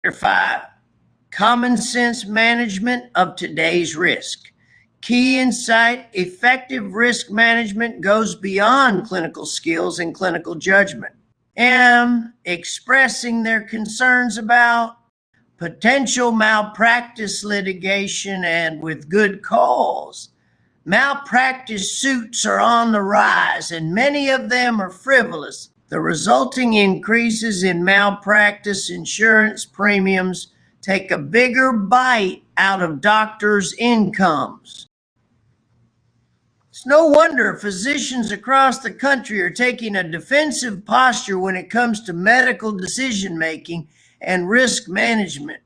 Chapter 5, Common Sense Management of Today's Risk. Key insight: effective risk management goes beyond clinical skills and clinical judgment. M, expressing their concerns about potential malpractice litigation and with good cause. Malpractice suits are on the rise, and many of them are frivolous. The resulting increases in malpractice insurance premiums take a bigger bite out of doctors' incomes. It's no wonder physicians across the country are taking a defensive posture when it comes to medical decision-making and risk management.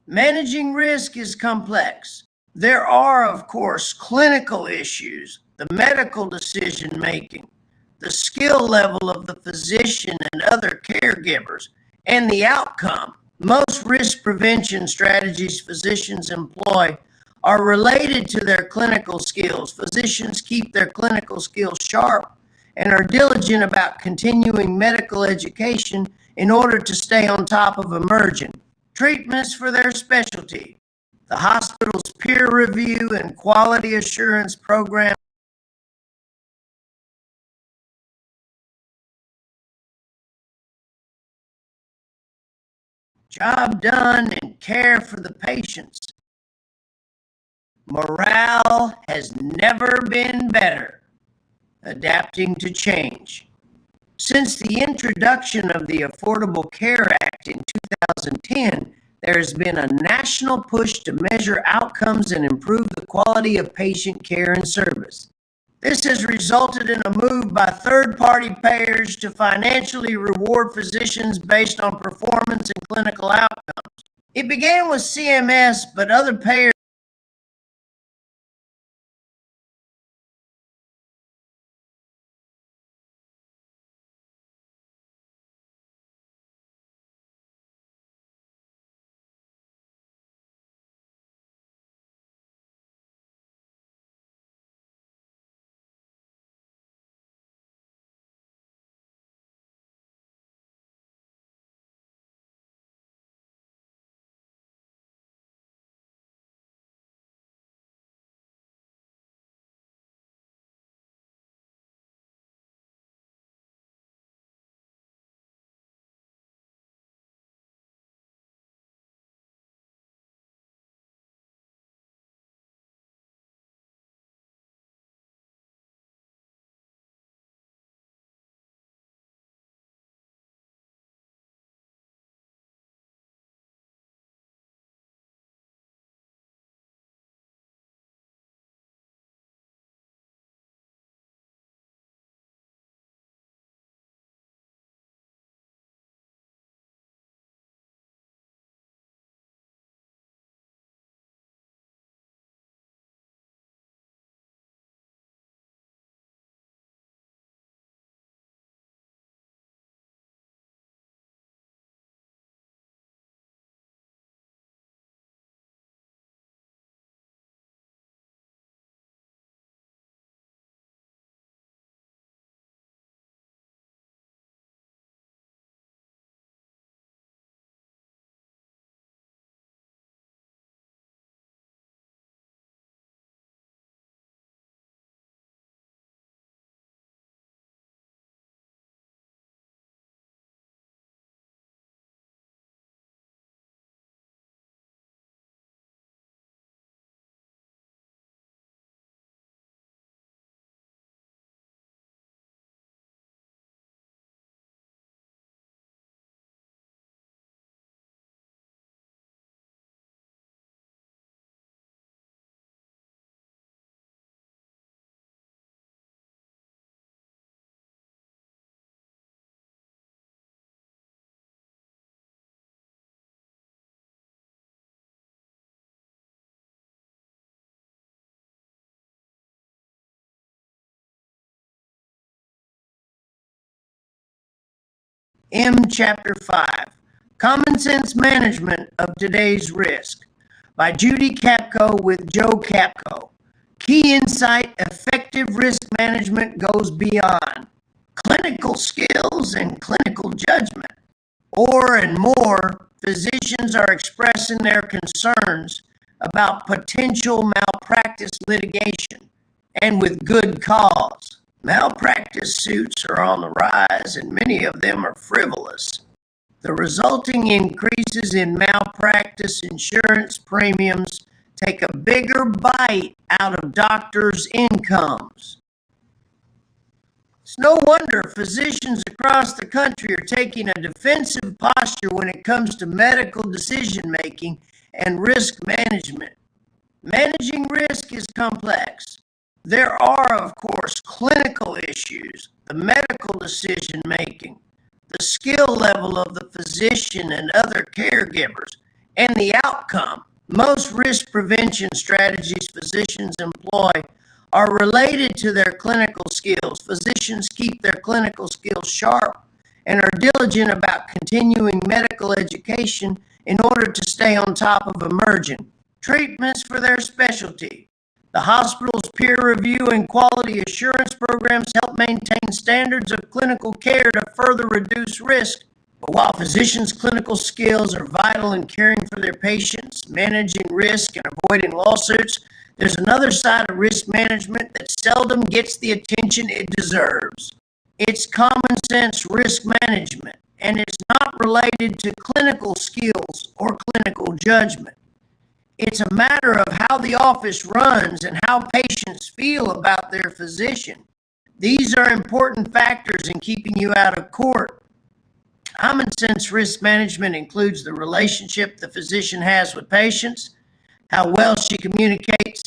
Managing risk is complex. There are, of course, clinical issues, the medical decision-making, the skill level of the physician and other caregivers, and the outcome. Most risk prevention strategies physicians employ are related to their clinical skills. Physicians keep their clinical skills sharp and are diligent about continuing medical education in order to stay on top of emerging treatments for their specialty. The hospital's peer review and quality assurance program job done and care for the patients. Morale has never been better. Adapting to change. Since the introduction of the Affordable Care Act in 2010, there has been a national push to measure outcomes and improve the quality of patient care and service. This has resulted in a move by third-party payers to financially reward physicians based on performance and clinical outcomes. It began with CMS, but other payers Chapter 5, Common Sense Management of Today's Risk, by Judy Capco with Joe Capco. Key insight: effective risk management goes beyond clinical skills and clinical judgment. Or and more, physicians are expressing their concerns about potential malpractice litigation, and with good cause. Malpractice suits are on the rise, and many of them are frivolous. The resulting increases in malpractice insurance premiums take a bigger bite out of doctors' incomes. It's no wonder physicians across the country are taking a defensive posture when it comes to medical decision-making and risk management. Managing risk is complex. There are, of course, clinical issues, the medical decision-making, the skill level of the physician and other caregivers, and the outcome. Most risk prevention strategies physicians employ are related to their clinical skills. Physicians keep their clinical skills sharp and are diligent about continuing medical education in order to stay on top of emerging treatments for their specialty. The hospital's peer review and quality assurance programs help maintain standards of clinical care to further reduce risk. But while physicians' clinical skills are vital in caring for their patients, managing risk, and avoiding lawsuits, there's another side of risk management that seldom gets the attention it deserves. It's common sense risk management, and it's not related to clinical skills or clinical judgment. It's a matter of how the office runs and how patients feel about their physician. These are important factors in keeping you out of court. Common sense risk management includes the relationship the physician has with patients, how well she communicates,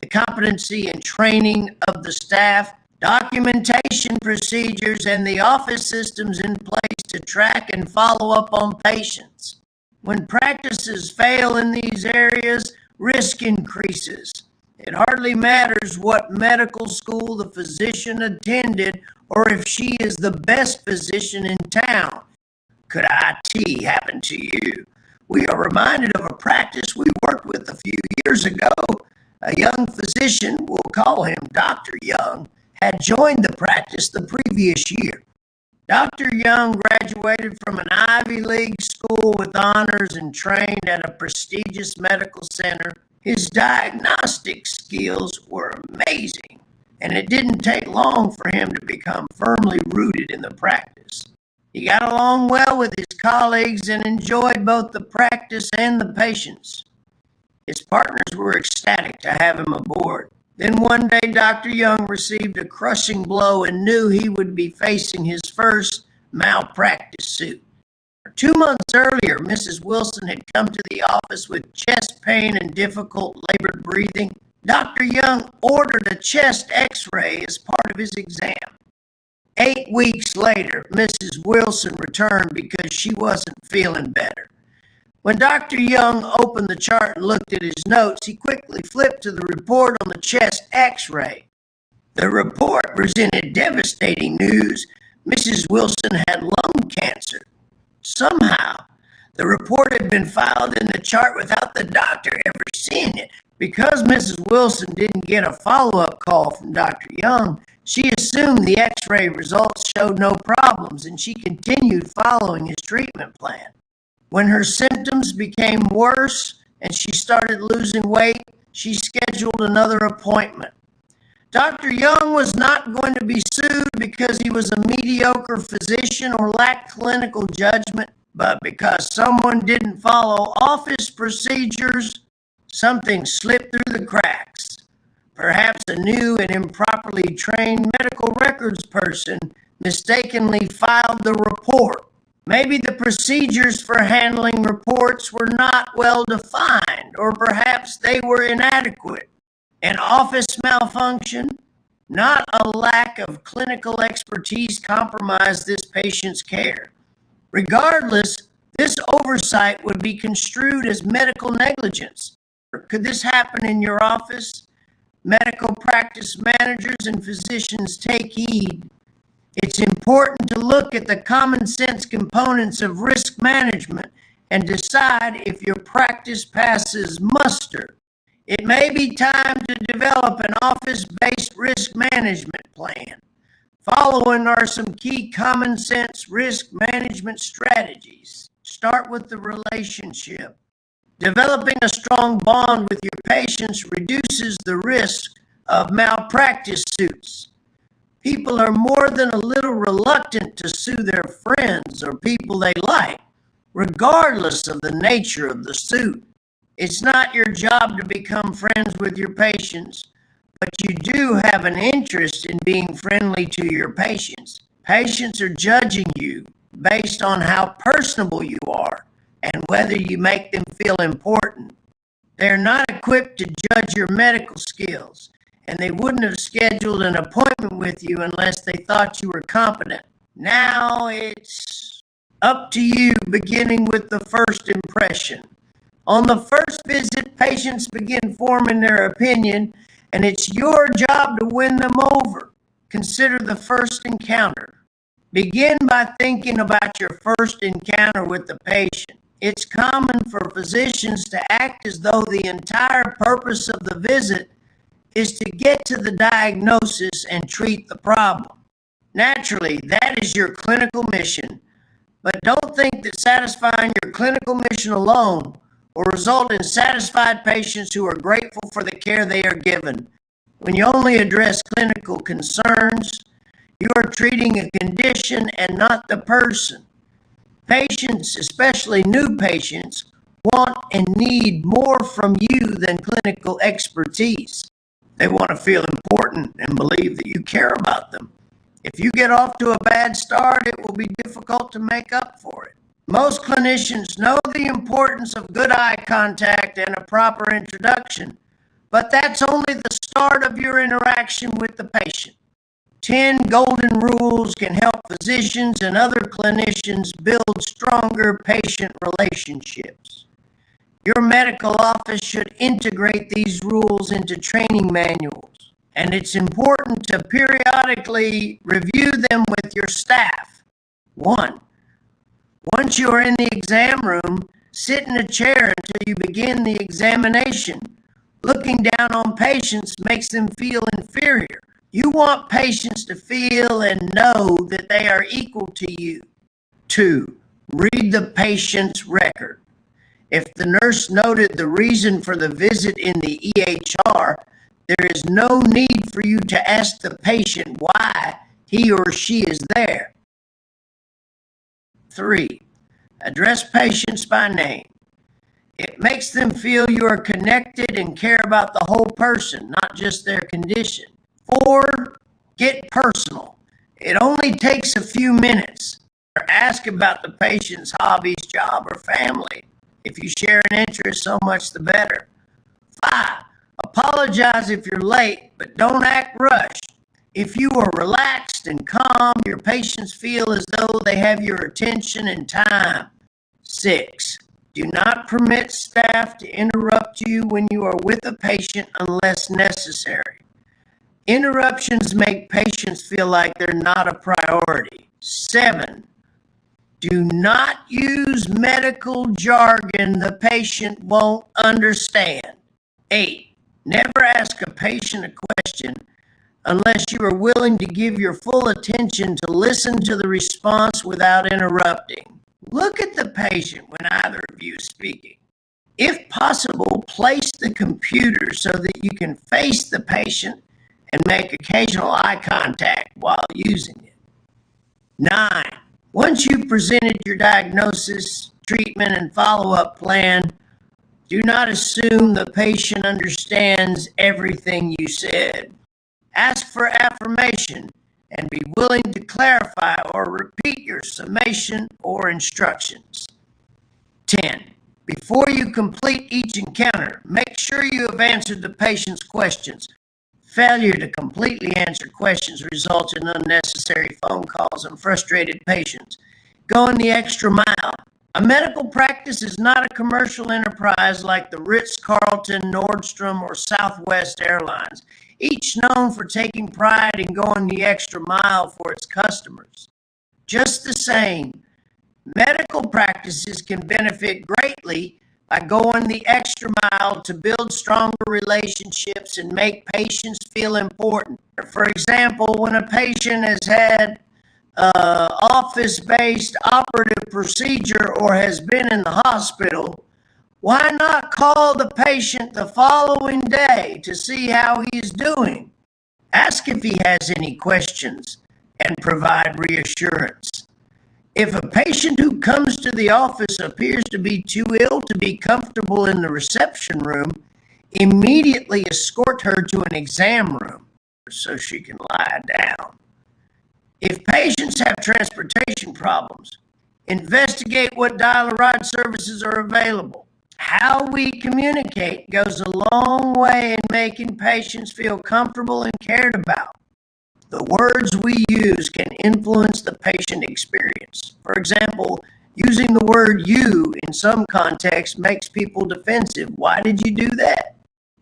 the competency and training of the staff, documentation procedures, and the office systems in place to track and follow up on patients. When practices fail in these areas, risk increases. It hardly matters what medical school the physician attended or if she is the best physician in town. Could IT happen to you? We are reminded of a practice we worked with a few years ago. A young physician, we'll call him Dr. Young, had joined the practice the previous year. Dr. Young graduated from an Ivy League school with honors and trained at a prestigious medical center. His diagnostic skills were amazing, and it didn't take long for him to become firmly rooted in the practice. He got along well with his colleagues and enjoyed both the practice and the patients. His partners were ecstatic to have him aboard. Then one day, Dr. Young received a crushing blow and knew he would be facing his first malpractice suit. 2 months earlier, Mrs. Wilson had come to the office with chest pain and difficult labored breathing. Dr. Young ordered a chest x-ray as part of his exam. 8 weeks later, Mrs. Wilson returned because she wasn't feeling better. When Dr. Young opened the chart and looked at his notes, he quickly flipped to the report on the chest x-ray. The report presented devastating news. Mrs. Wilson had lung cancer. Somehow, the report had been filed in the chart without the doctor ever seeing it. Because Mrs. Wilson didn't get a follow-up call from Dr. Young, she assumed the x-ray results showed no problems, and she continued following his treatment plan. When her symptoms became worse and she started losing weight, she scheduled another appointment. Dr. Young was not going to be sued because he was a mediocre physician or lacked clinical judgment, but because someone didn't follow office procedures, something slipped through the cracks. Perhaps a new and improperly trained medical records person mistakenly filed the report. Maybe the procedures for handling reports were not well defined, or perhaps they were inadequate. An office malfunction, not a lack of clinical expertise, compromised this patient's care. Regardless, this oversight would be construed as medical negligence. Could this happen in your office? Medical practice managers and physicians, take heed. It's important to look at the common sense components of risk management and decide if your practice passes muster. It may be time to develop an office-based risk management plan. Following are some key common sense risk management strategies. Start with the relationship. Developing a strong bond with your patients reduces the risk of malpractice suits. People are more than a little reluctant to sue their friends or people they like, regardless of the nature of the suit. It's not your job to become friends with your patients, but you do have an interest in being friendly to your patients. Patients are judging you based on how personable you are and whether you make them feel important. They're not equipped to judge your medical skills, and they wouldn't have scheduled an appointment with you unless they thought you were competent. Now it's up to you, beginning with the first impression. On the first visit, patients begin forming their opinion, and it's your job to win them over. Consider the first encounter. Begin by thinking about your first encounter with the patient. It's common for physicians to act as though the entire purpose of the visit is to get to the diagnosis and treat the problem. Naturally, that is your clinical mission, but don't think that satisfying your clinical mission alone will result in satisfied patients who are grateful for the care they are given. When you only address clinical concerns, you are treating a condition and not the person. Patients, especially new patients, want and need more from you than clinical expertise. They want to feel important and believe that you care about them. If you get off to a bad start, it will be difficult to make up for it. Most clinicians know the importance of good eye contact and a proper introduction, but that's only the start of your interaction with the patient. 10 golden rules can help physicians and other clinicians build stronger patient relationships. Your medical office should integrate these rules into training manuals, and it's important to periodically review them with your staff. 1. Once you are in the exam room, sit in a chair until you begin the examination. Looking down on patients makes them feel inferior. You want patients to feel and know that they are equal to you. 2. Read the patient's record. If the nurse noted the reason for the visit in the EHR, there is no need for you to ask the patient why he or she is there. 3. Address patients by name. It makes them feel you are connected and care about the whole person, not just their condition. 4. Get personal. It only takes a few minutes. Ask about the patient's hobbies, job, or family. If you share an interest, so much the better. 5. Apologize if you're late, but don't act rushed. If you are relaxed and calm, your patients feel as though they have your attention and time. 6. Do not permit staff to interrupt you when you are with a patient unless necessary. Interruptions make patients feel like they're not a priority. 7. Do not use medical jargon the patient won't understand. 8. Never ask a patient a question unless you are willing to give your full attention to listen to the response without interrupting. Look at the patient when either of you is speaking. If possible, place the computer so that you can face the patient and make occasional eye contact while using it. 9. Once you've presented your diagnosis, treatment, and follow-up plan, do not assume the patient understands everything you said. Ask for affirmation and be willing to clarify or repeat your summation or instructions. 10. Before you complete each encounter, make sure you have answered the patient's questions. Failure to completely answer questions results in unnecessary phone calls and frustrated patients. Going the extra mile. A medical practice is not a commercial enterprise like the Ritz-Carlton, Nordstrom, or Southwest Airlines, each known for taking pride in going the extra mile for its customers. Just the same, medical practices can benefit greatly by going the extra mile to build stronger relationships and make patients feel important. For example, when a patient has had office-based operative procedure or has been in the hospital, why not call the patient the following day to see how he is doing? Ask if he has any questions and provide reassurance. If a patient who comes to the office appears to be too ill to be comfortable in the reception room, immediately escort her to an exam room so she can lie down. If patients have transportation problems, investigate what dial-a-ride services are available. How we communicate goes a long way in making patients feel comfortable and cared about. The words we use can influence the patient experience. For example, using the word "you" in some contexts makes people defensive. Why did you do that?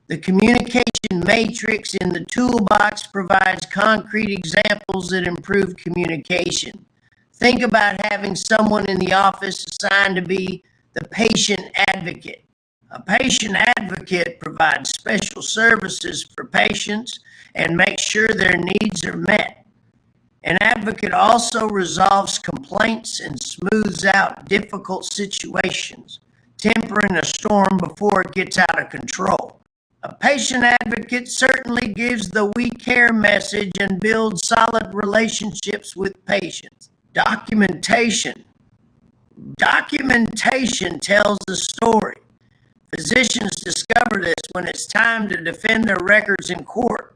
The communication matrix in the toolbox provides concrete examples that improve communication. Think about having someone in the office assigned to be the patient advocate. A patient advocate provides special services for patients and makes sure their needs are met. An advocate also resolves complaints and smooths out difficult situations, tempering a storm before it gets out of control. A patient advocate certainly gives the "we care" message and builds solid relationships with patients. Documentation. Documentation tells a story. Physicians discover this when it's time to defend their records in court.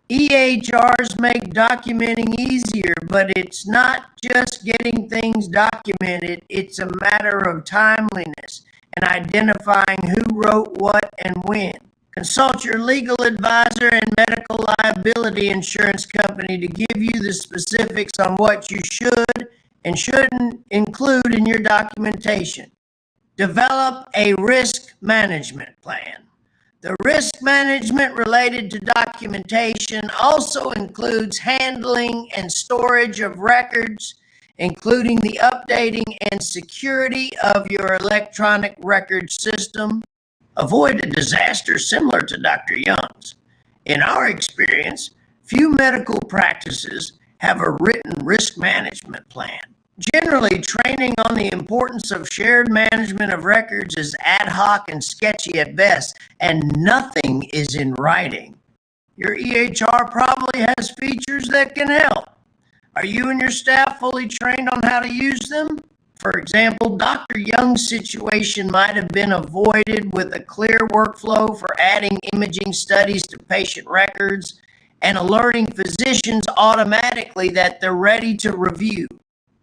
EHRs make documenting easier, but it's not just getting things documented. It's a matter of timeliness and identifying who wrote what and when. Consult your legal advisor and medical liability insurance company to give you the specifics on what you should and shouldn't include in your documentation. Develop a risk management plan. The risk management related to documentation also includes handling and storage of records, including the updating and security of your electronic record system. Avoid a disaster similar to Dr. Young's. In our experience, few medical practices have a written risk management plan. Generally, training on the importance of shared management of records is ad hoc and sketchy at best, and nothing is in writing. Your EHR probably has features that can help. Are you and your staff fully trained on how to use them? For example, Dr. Young's situation might have been avoided with a clear workflow for adding imaging studies to patient records and alerting physicians automatically that they're ready to review.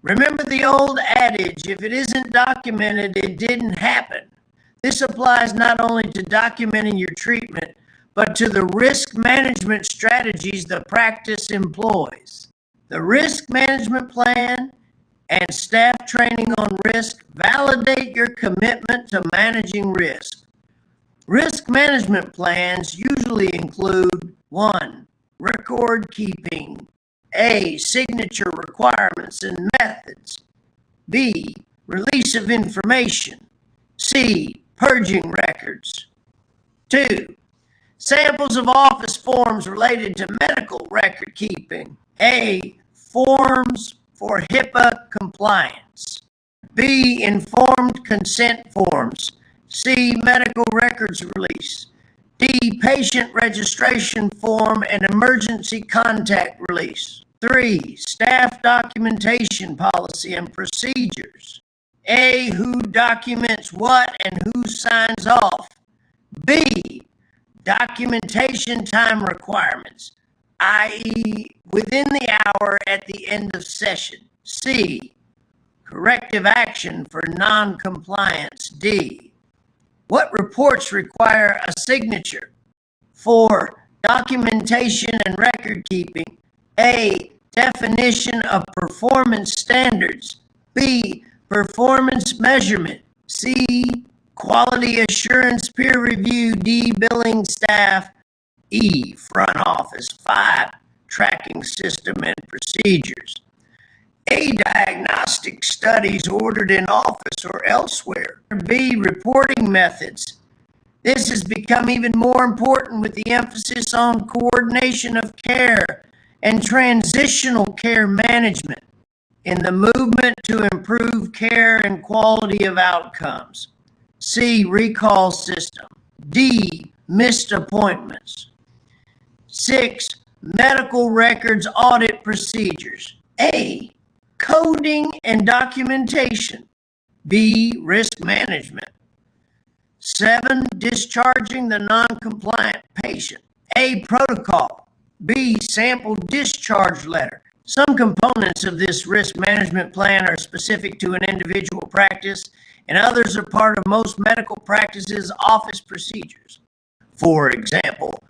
Remember the old adage, if it isn't documented, it didn't happen. This applies not only to documenting your treatment, but to the risk management strategies the practice employs. The risk management plan and staff training on risk validate your commitment to managing risk. Risk management plans usually include 1. Record keeping. A. Signature requirements and methods. B. Release of information. C. Purging records. 2. Samples of office forms related to medical record keeping. A. Forms for HIPAA compliance. B. Informed consent forms. C. Medical records release. D. Patient registration form and emergency contact release. 3. Staff documentation policy and procedures. A. Who documents what and who signs off. B. Documentation time requirements, i.e. within the hour at the end of session. C. Corrective action for non-compliance. D. What reports require a signature? 4. Documentation and record keeping. A. Definition of performance standards. B. Performance measurement. C. Quality assurance peer review. D. Billing staff. E. Front office. 5. Tracking system and procedures. A. Diagnostic studies ordered in office or elsewhere. B. Reporting methods. This has become even more important with the emphasis on coordination of care and transitional care management. in the movement to improve care and quality of outcomes. C, recall system. D, missed appointments. 6, medical records audit procedures. A, coding and documentation. B, risk management. 7, discharging the non-compliant patient. A, protocol. B, sample discharge letter. Some components of this risk management plan are specific to an individual practice, and others are part of most medical practices' office procedures. For example,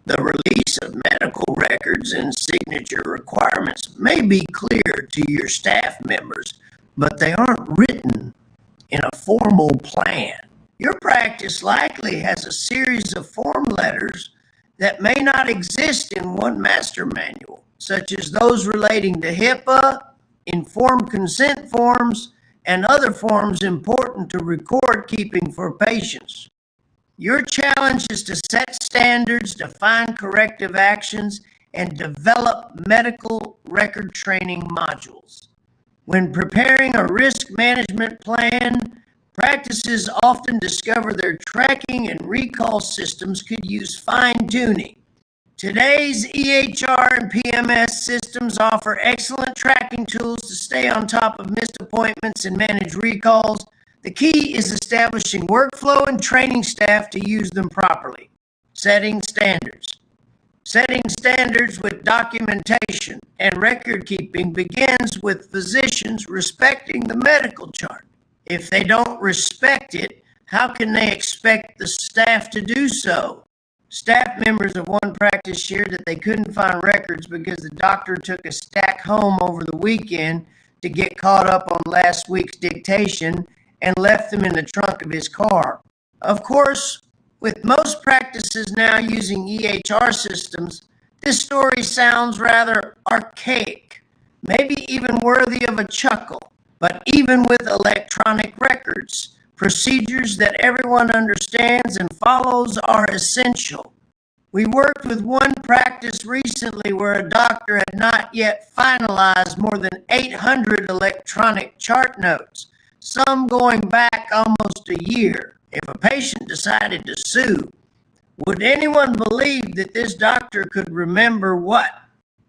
the release of medical records and signature requirements may be clear to your staff members, but they aren't written in a formal plan. Your practice likely has a series of form letters that may not exist in one master manual, such as those relating to HIPAA, informed consent forms, and other forms important to record keeping for patients. Your challenge is to set standards, define corrective actions, and develop medical record training modules. When preparing a risk management plan, practices often discover their tracking and recall systems could use fine-tuning. Today's EHR and PMS systems offer excellent tracking tools to stay on top of missed appointments and manage recalls. The key is establishing workflow and training staff to use them properly. Setting standards. Setting standards with documentation and record keeping begins with physicians respecting the medical chart. If they don't respect it, how can they expect the staff to do so? Staff members of one practice shared that they couldn't find records because the doctor took a stack home over the weekend to get caught up on last week's dictation and left them in the trunk of his car. Of course, with most practices now using EHR systems, this story sounds rather archaic, maybe even worthy of a chuckle. But even with electronic records, procedures that everyone understands and follows are essential. We worked with one practice recently where a doctor had not yet finalized more than 800 electronic chart notes, some going back almost a year. If a patient decided to sue, would anyone believe that this doctor could remember what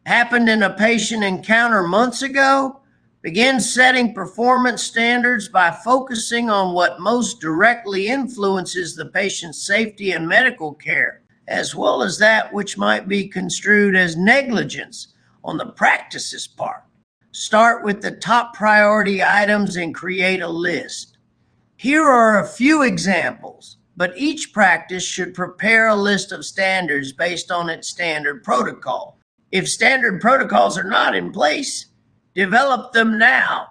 happened in a patient encounter months ago? Begin setting performance standards by focusing on what most directly influences the patient's safety and medical care, as well as that which might be construed as negligence on the practice's part. Start with the top priority items and create a list. Here are a few examples, but each practice should prepare a list of standards based on its standard protocol. If standard protocols are not in place, develop them now.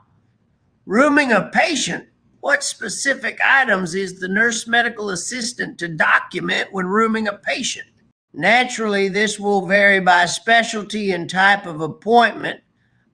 Rooming a patient. What specific items is the nurse medical assistant to document when rooming a patient? Naturally, this will vary by specialty and type of appointment,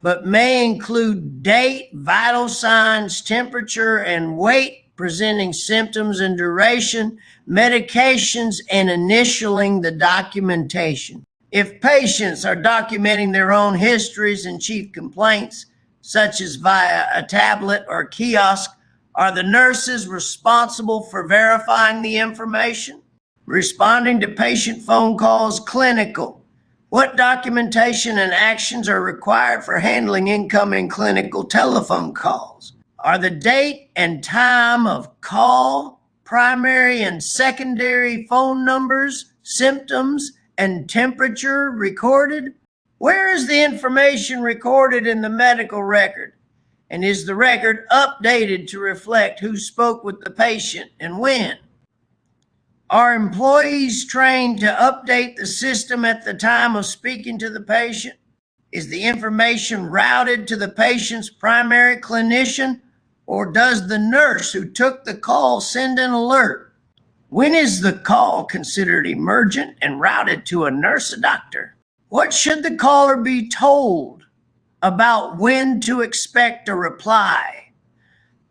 but may include date, vital signs, temperature, and weight, presenting symptoms and duration, medications, and initialing the documentation. If patients are documenting their own histories and chief complaints, such as via a tablet or kiosk, are the nurses responsible for verifying the information? Responding to patient phone calls, clinical. What documentation and actions are required for handling incoming clinical telephone calls? Are the date and time of call, primary and secondary phone numbers, symptoms, and temperature recorded? Where is the information recorded in the medical record? And is the record updated to reflect who spoke with the patient and when? Are employees trained to update the system at the time of speaking to the patient? Is the information routed to the patient's primary clinician, or does the nurse who took the call send an alert? When is the call considered emergent and routed to a nurse or doctor? What should the caller be told about when to expect a reply?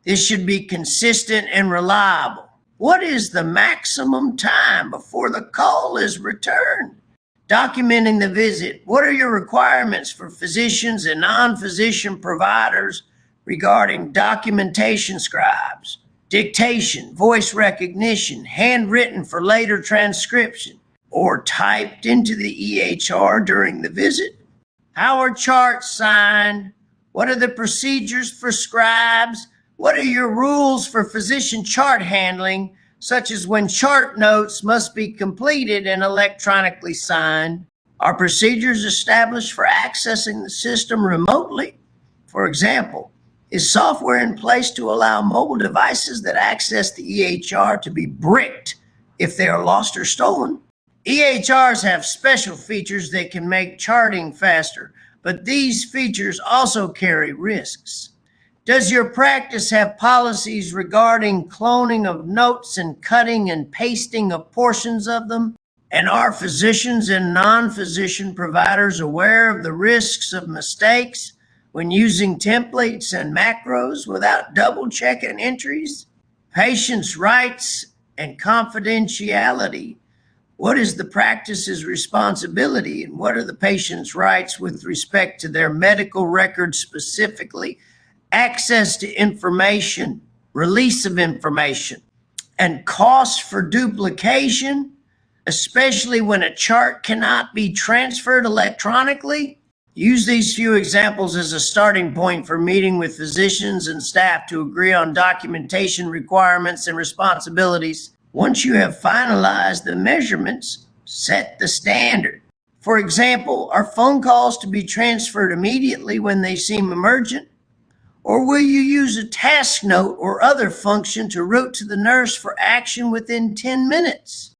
This should be consistent and reliable. What is the maximum time before the call is returned? Documenting the visit. What are your requirements for physicians and non-physician providers regarding documentation scribes, dictation, voice recognition, handwritten for later transcription, or typed into the EHR during the visit? How are charts signed? What are the procedures for scribes? What are your rules for physician chart handling, such as when chart notes must be completed and electronically signed? Are procedures established for accessing the system remotely? For example, is software in place to allow mobile devices that access the EHR to be bricked if they are lost or stolen? EHRs have special features that can make charting faster, but these features also carry risks. Does your practice have policies regarding cloning of notes and cutting and pasting of portions of them? And are physicians and non-physician providers aware of the risks of mistakes when using templates and macros without double-checking entries? Patients' rights and confidentiality. What is the practice's responsibility, and what are the patient's rights with respect to their medical records specifically? Access to information, release of information, and costs for duplication, especially when a chart cannot be transferred electronically? Use these few examples as a starting point for meeting with physicians and staff to agree on documentation requirements and responsibilities. Once you have finalized the measurements, set the standard. For example, are phone calls to be transferred immediately when they seem emergent? Or will you use a task note or other function to route to the nurse for action within 10 minutes?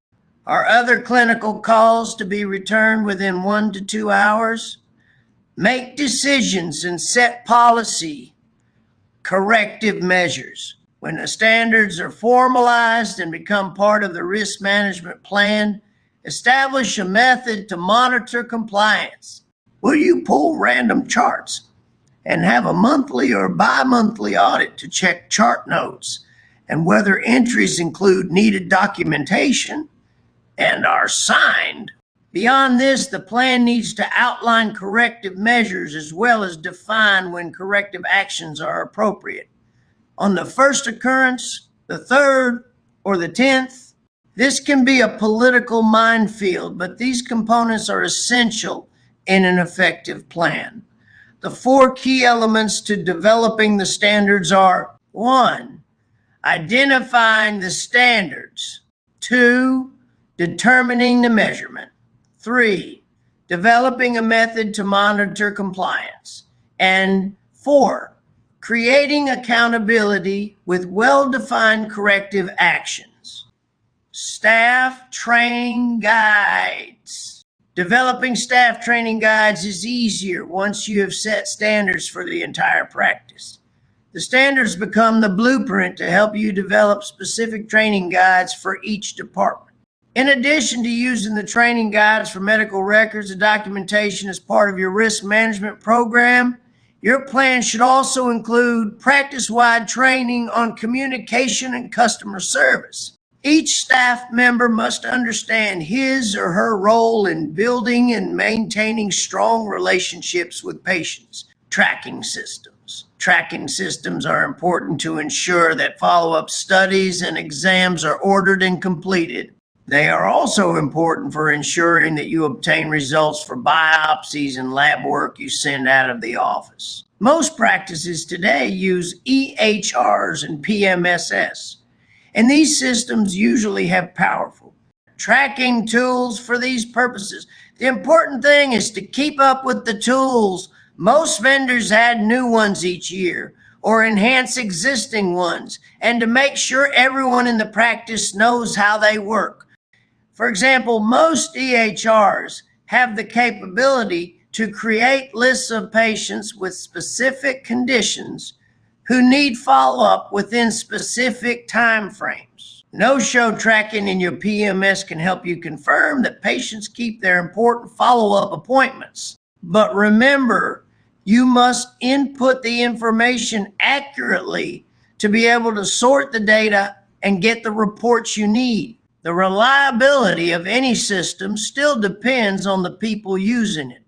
Are other clinical calls to be returned within 1 to 2 hours? Make decisions and set policy corrective measures. When the standards are formalized and become part of the risk management plan, establish a method to monitor compliance. Will you pull random charts and have a monthly or bi-monthly audit to check chart notes and whether entries include needed documentation and are signed? Beyond this, the plan needs to outline corrective measures as well as define when corrective actions are appropriate. On the first occurrence, the third, or the 10th, this can be a political minefield, but these components are essential in an effective plan. The 4 key elements to developing the standards are: 1, identifying the standards; 2, determining the measurement; 3, developing a method to monitor compliance; and 4, creating accountability with well-defined corrective actions. Staff training guides. Developing staff training guides is easier once you have set standards for the entire practice. The standards become the blueprint to help you develop specific training guides for each department. In addition to using the training guides for medical records and documentation as part of your risk management program, your plan should also include practice-wide training on communication and customer service. Each staff member must understand his or her role in building and maintaining strong relationships with patients. Tracking systems. Tracking systems are important to ensure that follow-up studies and exams are ordered and completed. They are also important for ensuring that you obtain results for biopsies and lab work you send out of the office. Most practices today use EHRs and PMSS, and these systems usually have powerful tracking tools for these purposes. The important thing is to keep up with the tools. Most vendors add new ones each year or enhance existing ones, and to make sure everyone in the practice knows how they work. For example, most EHRs have the capability to create lists of patients with specific conditions who need follow-up within specific time frames. No-show tracking in your PMS can help you confirm that patients keep their important follow-up appointments. But remember, you must input the information accurately to be able to sort the data and get the reports you need. The reliability of any system still depends on the people using it.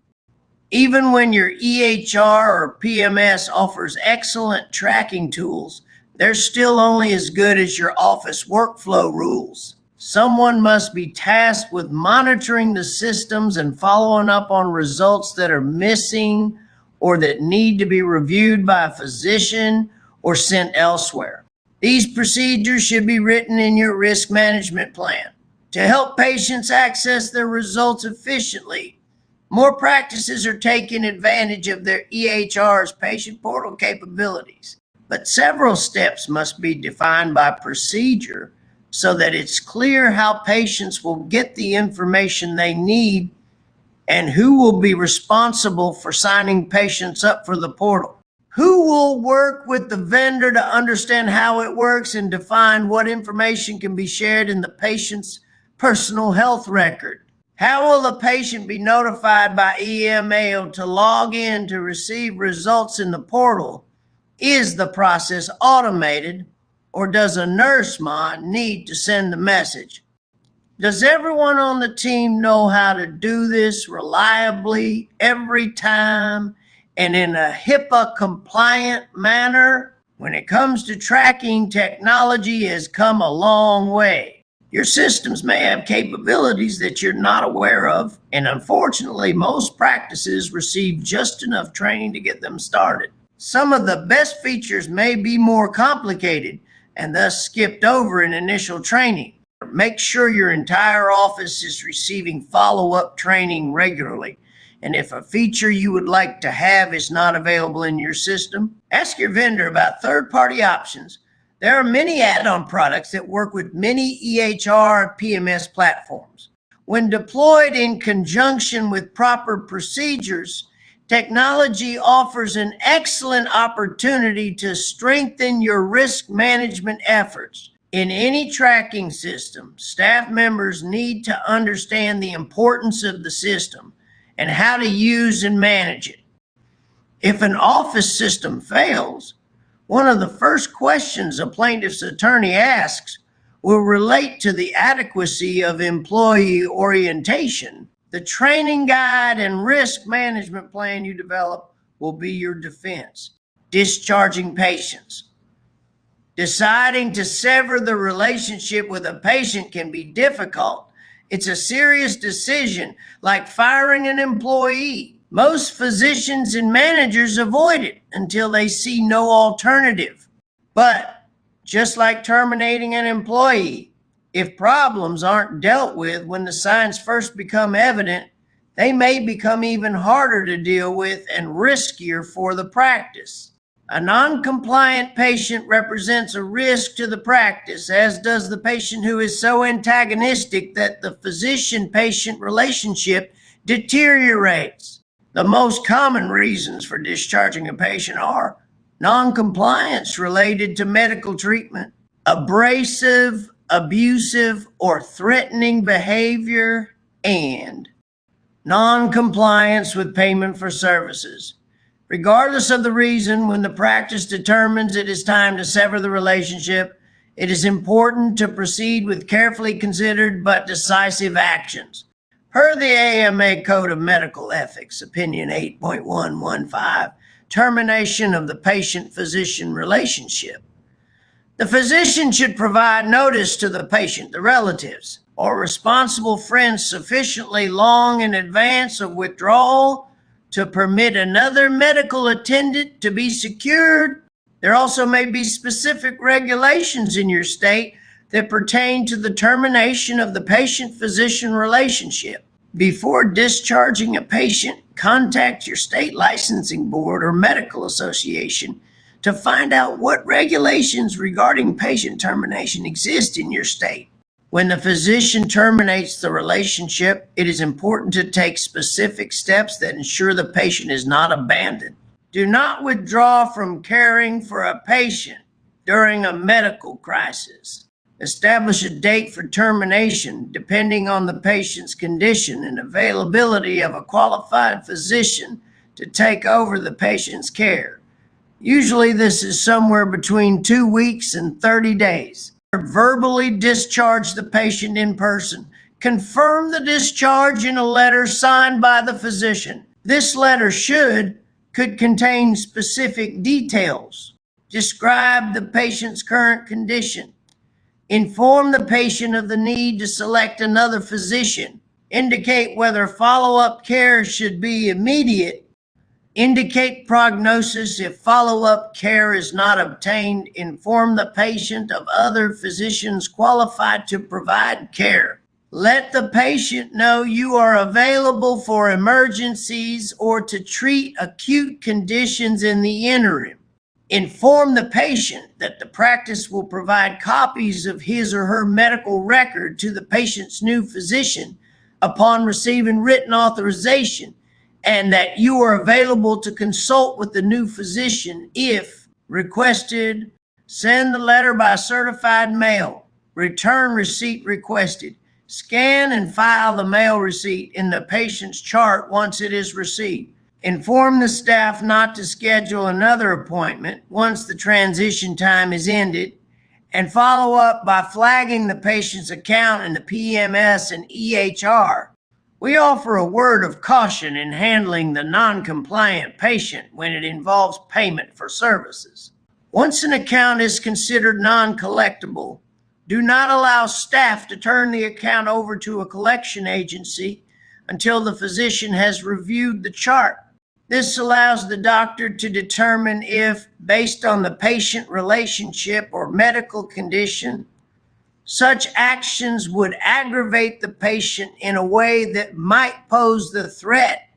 Even when your EHR or PMS offers excellent tracking tools, they're still only as good as your office workflow rules. Someone must be tasked with monitoring the systems and following up on results that are missing or that need to be reviewed by a physician or sent elsewhere. These procedures should be written in your risk management plan. To help patients access their results efficiently, more practices are taking advantage of their EHR's patient portal capabilities, but several steps must be defined by procedure so that it's clear how patients will get the information they need and who will be responsible for signing patients up for the portal. Who will work with the vendor to understand how it works and define what information can be shared in the patient's personal health record? How will the patient be notified by email to log in to receive results in the portal? Is the process automated, or does a nurse need to send the message? Does everyone on the team know how to do this reliably every time and in a HIPAA-compliant manner? When it comes to tracking, technology has come a long way. Your systems may have capabilities that you're not aware of, and unfortunately, most practices receive just enough training to get them started. Some of the best features may be more complicated and thus skipped over in initial training. Make sure your entire office is receiving follow-up training regularly. And if a feature you would like to have is not available in your system, ask your vendor about third-party options. There are many add-on products that work with many EHR PMS platforms. When deployed in conjunction with proper procedures, technology offers an excellent opportunity to strengthen your risk management efforts. In any tracking system, staff members need to understand the importance of the system and how to use and manage it. If an office system fails, one of the first questions a plaintiff's attorney asks will relate to the adequacy of employee orientation. The training guide and risk management plan you develop will be your defense. Discharging patients. Deciding to sever the relationship with a patient can be difficult. It's a serious decision, like firing an employee. Most physicians and managers avoid it until they see no alternative. But just like terminating an employee, if problems aren't dealt with when the signs first become evident, they may become even harder to deal with and riskier for the practice. A non-compliant patient represents a risk to the practice, as does the patient who is so antagonistic that the physician-patient relationship deteriorates. The most common reasons for discharging a patient are non-compliance related to medical treatment, abrasive, abusive, or threatening behavior, and non-compliance with payment for services. Regardless of the reason, when the practice determines it is time to sever the relationship, it is important to proceed with carefully considered but decisive actions. Per the AMA Code of Medical Ethics, Opinion 8.115, termination of the patient-physician relationship. The physician should provide notice to the patient, the relatives, or responsible friends sufficiently long in advance of withdrawal to permit another medical attendant to be secured. There also may be specific regulations in your state that pertain to the termination of the patient-physician relationship. Before discharging a patient, contact your state licensing board or medical association to find out what regulations regarding patient termination exist in your state. When the physician terminates the relationship, it is important to take specific steps that ensure the patient is not abandoned. Do not withdraw from caring for a patient during a medical crisis. Establish a date for termination depending on the patient's condition and availability of a qualified physician to take over the patient's care. Usually this is somewhere between 2 weeks and 30 days. verbally discharge the patient in person. Confirm the discharge in a letter signed by the physician. This letter could contain specific details. Describe the patient's current condition. Inform the patient of the need to select another physician. Indicate whether follow-up care should be immediate. Indicate prognosis if follow-up care is not obtained. Inform the patient of other physicians qualified to provide care. Let the patient know you are available for emergencies or to treat acute conditions in the interim. Inform the patient that the practice will provide copies of his or her medical record to the patient's new physician upon receiving written authorization, and that you are available to consult with the new physician if requested. Send the letter by certified mail. Return receipt requested. Scan and file the mail receipt in the patient's chart once it is received. Inform the staff not to schedule another appointment once the transition time is ended, and follow up by flagging the patient's account in the PMS and EHR. We offer a word of caution in handling the non-compliant patient when it involves payment for services. Once an account is considered non-collectible, do not allow staff to turn the account over to a collection agency until the physician has reviewed the chart. This allows the doctor to determine if, based on the patient relationship or medical condition, such actions would aggravate the patient in a way that might pose the threat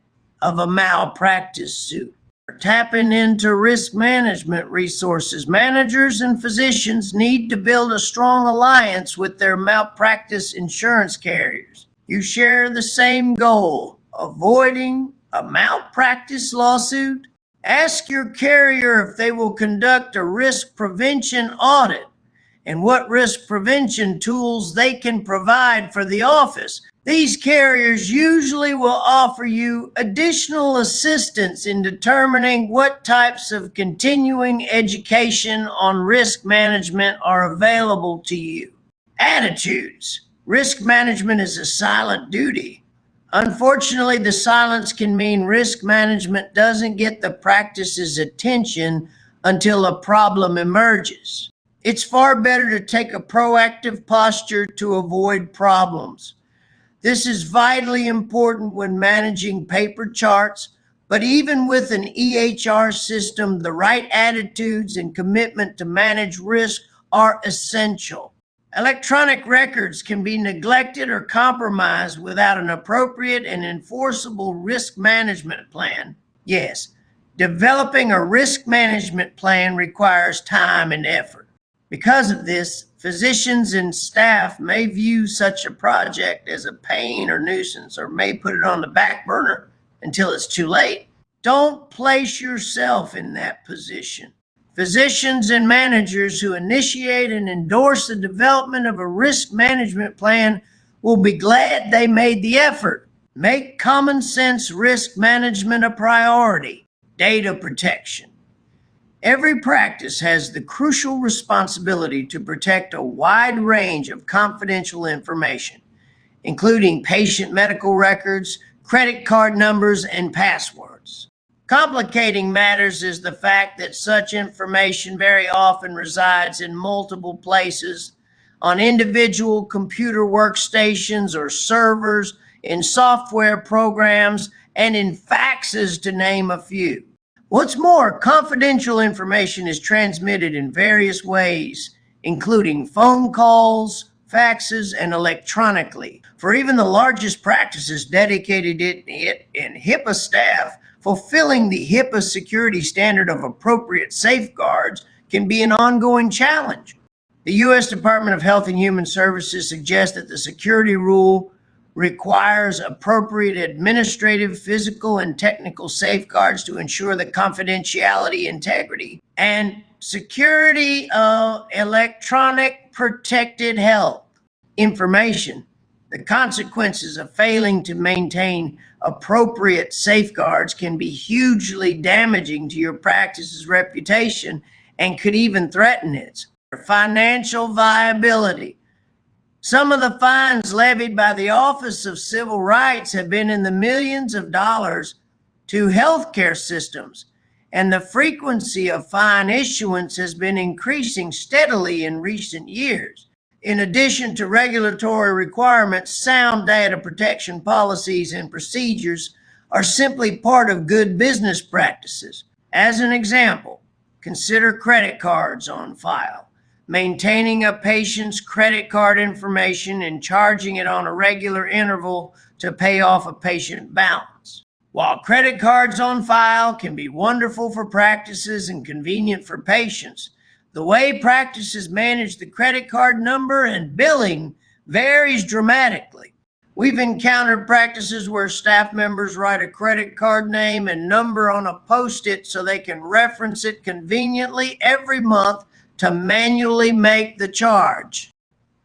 of a malpractice suit. Tapping into risk management resources. Managers and physicians need to build a strong alliance with their malpractice insurance carriers. You share the same goal, avoiding a malpractice lawsuit. Ask your carrier if they will conduct a risk prevention audit and what risk prevention tools they can provide for the office. These carriers usually will offer you additional assistance in determining what types of continuing education on risk management are available to you. Attitudes. Risk management is a silent duty. Unfortunately, the silence can mean risk management doesn't get the practice's attention until a problem emerges. It's far better to take a proactive posture to avoid problems. This is vitally important when managing paper charts, but even with an EHR system, the right attitudes and commitment to manage risk are essential. Electronic records can be neglected or compromised without an appropriate and enforceable risk management plan. Yes, developing a risk management plan requires time and effort. Because of this, physicians and staff may view such a project as a pain or nuisance, or may put it on the back burner until it's too late. Don't place yourself in that position. Physicians and managers who initiate and endorse the development of a risk management plan will be glad they made the effort. Make common sense risk management a priority. Data protection. Every practice has the crucial responsibility to protect a wide range of confidential information, including patient medical records, credit card numbers, and passwords. Complicating matters is the fact that such information very often resides in multiple places, on individual computer workstations or servers, in software programs, and in faxes, to name a few. What's more, confidential information is transmitted in various ways, including phone calls, faxes, and electronically. For even the largest practices dedicated it and HIPAA staff, fulfilling the HIPAA security standard of appropriate safeguards can be an ongoing challenge. The U.S. Department of Health and Human Services suggests that the security rule requires appropriate administrative, physical, and technical safeguards to ensure the confidentiality, integrity, and security of electronic protected health information. The consequences of failing to maintain appropriate safeguards can be hugely damaging to your practice's reputation and could even threaten its. Financial viability. Some of the fines levied by the Office of Civil Rights have been in the millions of dollars to healthcare systems, and the frequency of fine issuance has been increasing steadily in recent years. In addition to regulatory requirements, sound data protection policies and procedures are simply part of good business practices. As an example, consider credit cards on file. Maintaining a patient's credit card information and charging it on a regular interval to pay off a patient balance. While credit cards on file can be wonderful for practices and convenient for patients, the way practices manage the credit card number and billing varies dramatically. We've encountered practices where staff members write a credit card name and number on a Post-it so they can reference it conveniently every month to manually make the charge.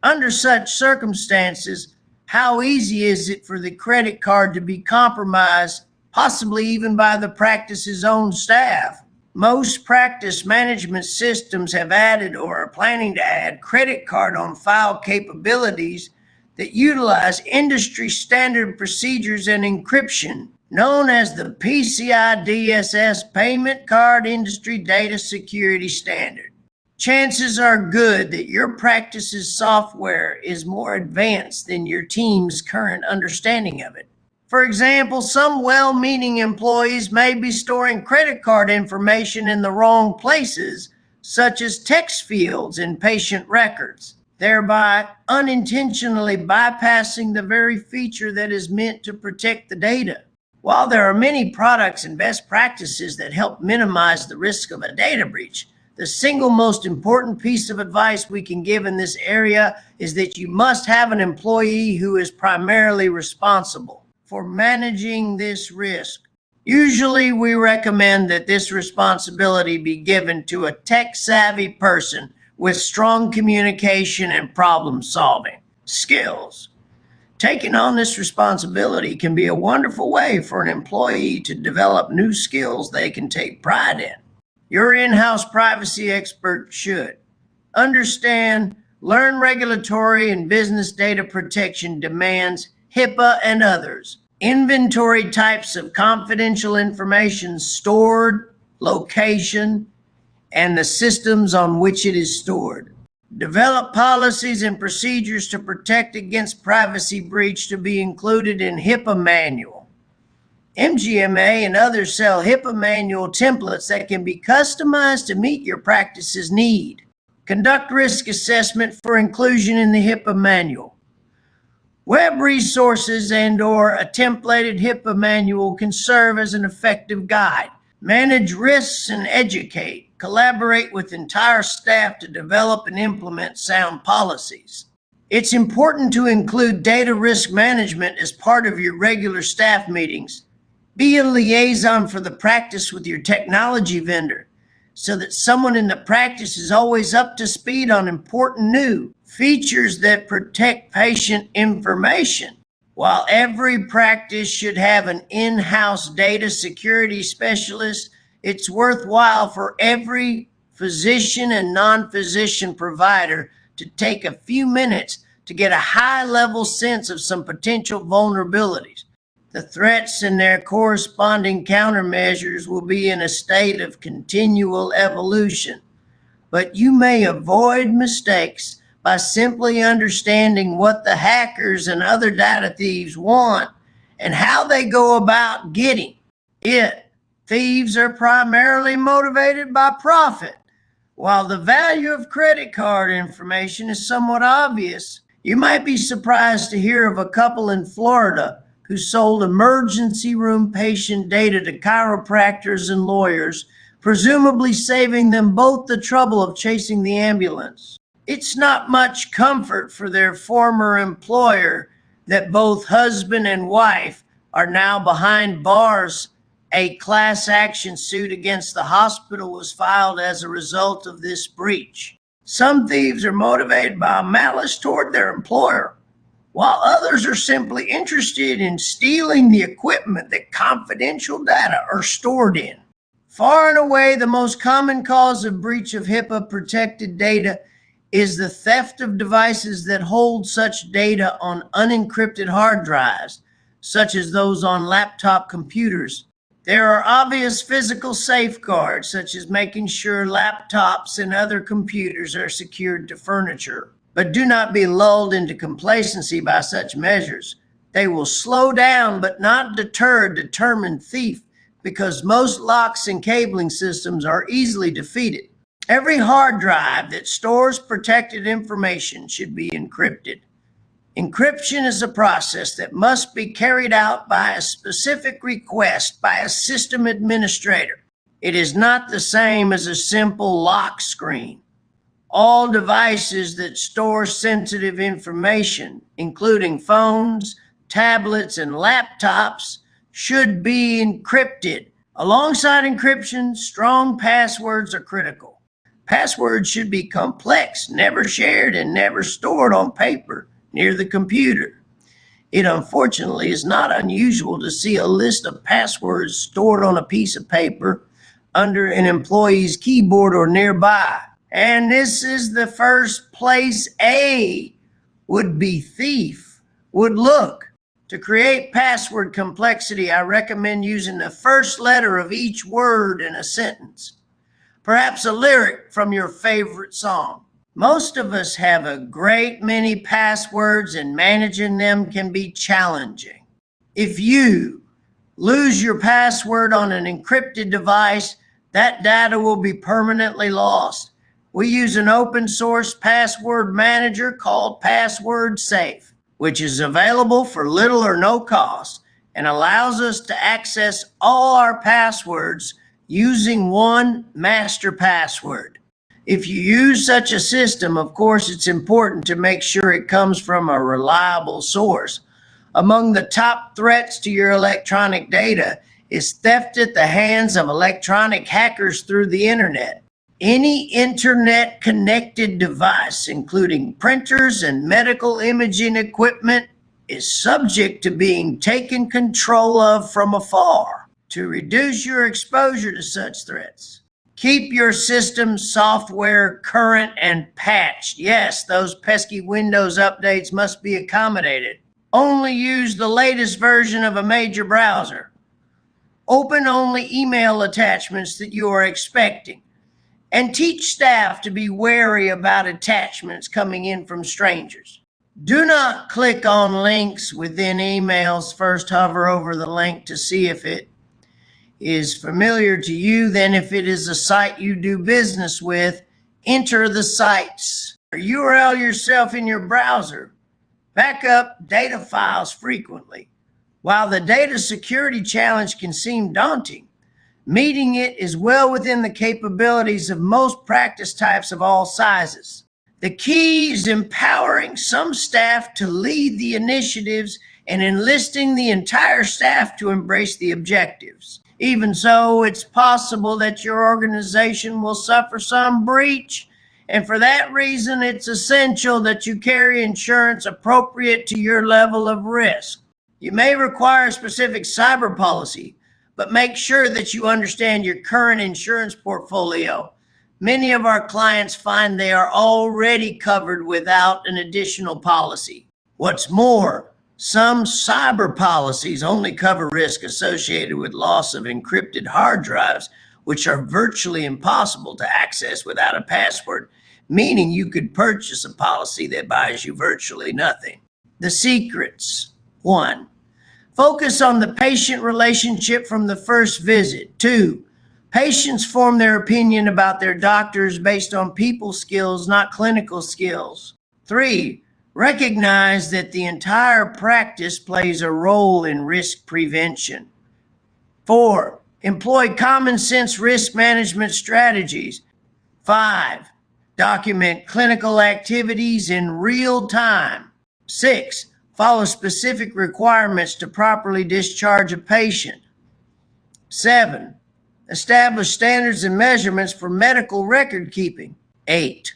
Under such circumstances, how easy is it for the credit card to be compromised, possibly even by the practice's own staff? Most practice management systems have added or are planning to add credit card on file capabilities that utilize industry standard procedures and encryption, known as the PCI DSS Payment Card Industry Data Security Standard. Chances are good that your practice's software is more advanced than your team's current understanding of it. For example, some well-meaning employees may be storing credit card information in the wrong places, such as text fields in patient records, thereby unintentionally bypassing the very feature that is meant to protect the data. While there are many products and best practices that help minimize the risk of a data breach, the single most important piece of advice we can give in this area is that you must have an employee who is primarily responsible for managing this risk. Usually, we recommend that this responsibility be given to a tech-savvy person with strong communication and problem-solving skills. Taking on this responsibility can be a wonderful way for an employee to develop new skills they can take pride in. Your in-house privacy expert should understand, learn regulatory and business data protection demands, HIPAA and others, inventory types of confidential information stored, location, and the systems on which it is stored. Develop policies and procedures to protect against privacy breach to be included in HIPAA manual. MGMA and others sell HIPAA manual templates that can be customized to meet your practice's need. Conduct risk assessment for inclusion in the HIPAA manual. Web resources and/or a templated HIPAA manual can serve as an effective guide. Manage risks and educate. Collaborate with entire staff to develop and implement sound policies. It's important to include data risk management as part of your regular staff meetings. Be a liaison for the practice with your technology vendor so that someone in the practice is always up to speed on important new features that protect patient information. While every practice should have an in-house data security specialist, it's worthwhile for every physician and non-physician provider to take a few minutes to get a high-level sense of some potential vulnerabilities. The threats and their corresponding countermeasures will be in a state of continual evolution, but you may avoid mistakes by simply understanding what the hackers and other data thieves want and how they go about getting it. Thieves are primarily motivated by profit. While the value of credit card information is somewhat obvious, you might be surprised to hear of a couple in Florida who sold emergency room patient data to chiropractors and lawyers, presumably saving them both the trouble of chasing the ambulance. It's not much comfort for their former employer that both husband and wife are now behind bars. A class action suit against the hospital was filed as a result of this breach. Some thieves are motivated by malice toward their employer, while others are simply interested in stealing the equipment that confidential data are stored in. Far and away, the most common cause of breach of HIPAA protected data is the theft of devices that hold such data on unencrypted hard drives, such as those on laptop computers. There are obvious physical safeguards, such as making sure laptops and other computers are secured to furniture. But do not be lulled into complacency by such measures. They will slow down but not deter a determined thief, because most locks and cabling systems are easily defeated. Every hard drive that stores protected information should be encrypted. Encryption is a process that must be carried out by a specific request by a system administrator. It is not the same as a simple lock screen. All devices that store sensitive information, including phones, tablets, and laptops, should be encrypted. Alongside encryption, strong passwords are critical. Passwords should be complex, never shared, and never stored on paper near the computer. It unfortunately is not unusual to see a list of passwords stored on a piece of paper under an employee's keyboard or nearby. And this is the first place a would-be thief would look. To create password complexity, I recommend using the first letter of each word in a sentence. Perhaps a lyric from your favorite song. Most of us have a great many passwords, and managing them can be challenging. If you lose your password on an encrypted device, that data will be permanently lost. We use an open source password manager called Password Safe, which is available for little or no cost and allows us to access all our passwords using one master password. If you use such a system, of course, it's important to make sure it comes from a reliable source. Among the top threats to your electronic data is theft at the hands of electronic hackers through the internet. Any internet-connected device, including printers and medical imaging equipment, is subject to being taken control of from afar. To reduce your exposure to such threats, keep your system software current and patched. Yes, those pesky Windows updates must be accommodated. Only use the latest version of a major browser. Open only email attachments that you are expecting. And teach staff to be wary about attachments coming in from strangers. Do not click on links within emails. First, hover over the link to see if it is familiar to you. Then, if it is a site you do business with, enter the site's URL yourself in your browser. Back up data files frequently. While the data security challenge can seem daunting, meeting it is well within the capabilities of most practice types of all sizes. The key is empowering some staff to lead the initiatives and enlisting the entire staff to embrace the objectives. Even so, it's possible that your organization will suffer some breach, and for that reason, it's essential that you carry insurance appropriate to your level of risk. You may require a specific cyber policy, but make sure that you understand your current insurance portfolio. Many of our clients find they are already covered without an additional policy. What's more, some cyber policies only cover risk associated with loss of encrypted hard drives, which are virtually impossible to access without a password, meaning you could purchase a policy that buys you virtually nothing. The secrets. 1. Focus on the patient relationship from the first visit. 2. Patients form their opinion about their doctors based on people skills, not clinical skills. 3. Recognize that the entire practice plays a role in risk prevention. 4. Employ common sense risk management strategies. 5. Document clinical activities in real time. 6. Follow specific requirements to properly discharge a patient. 7. Establish standards and measurements for medical record keeping. 8.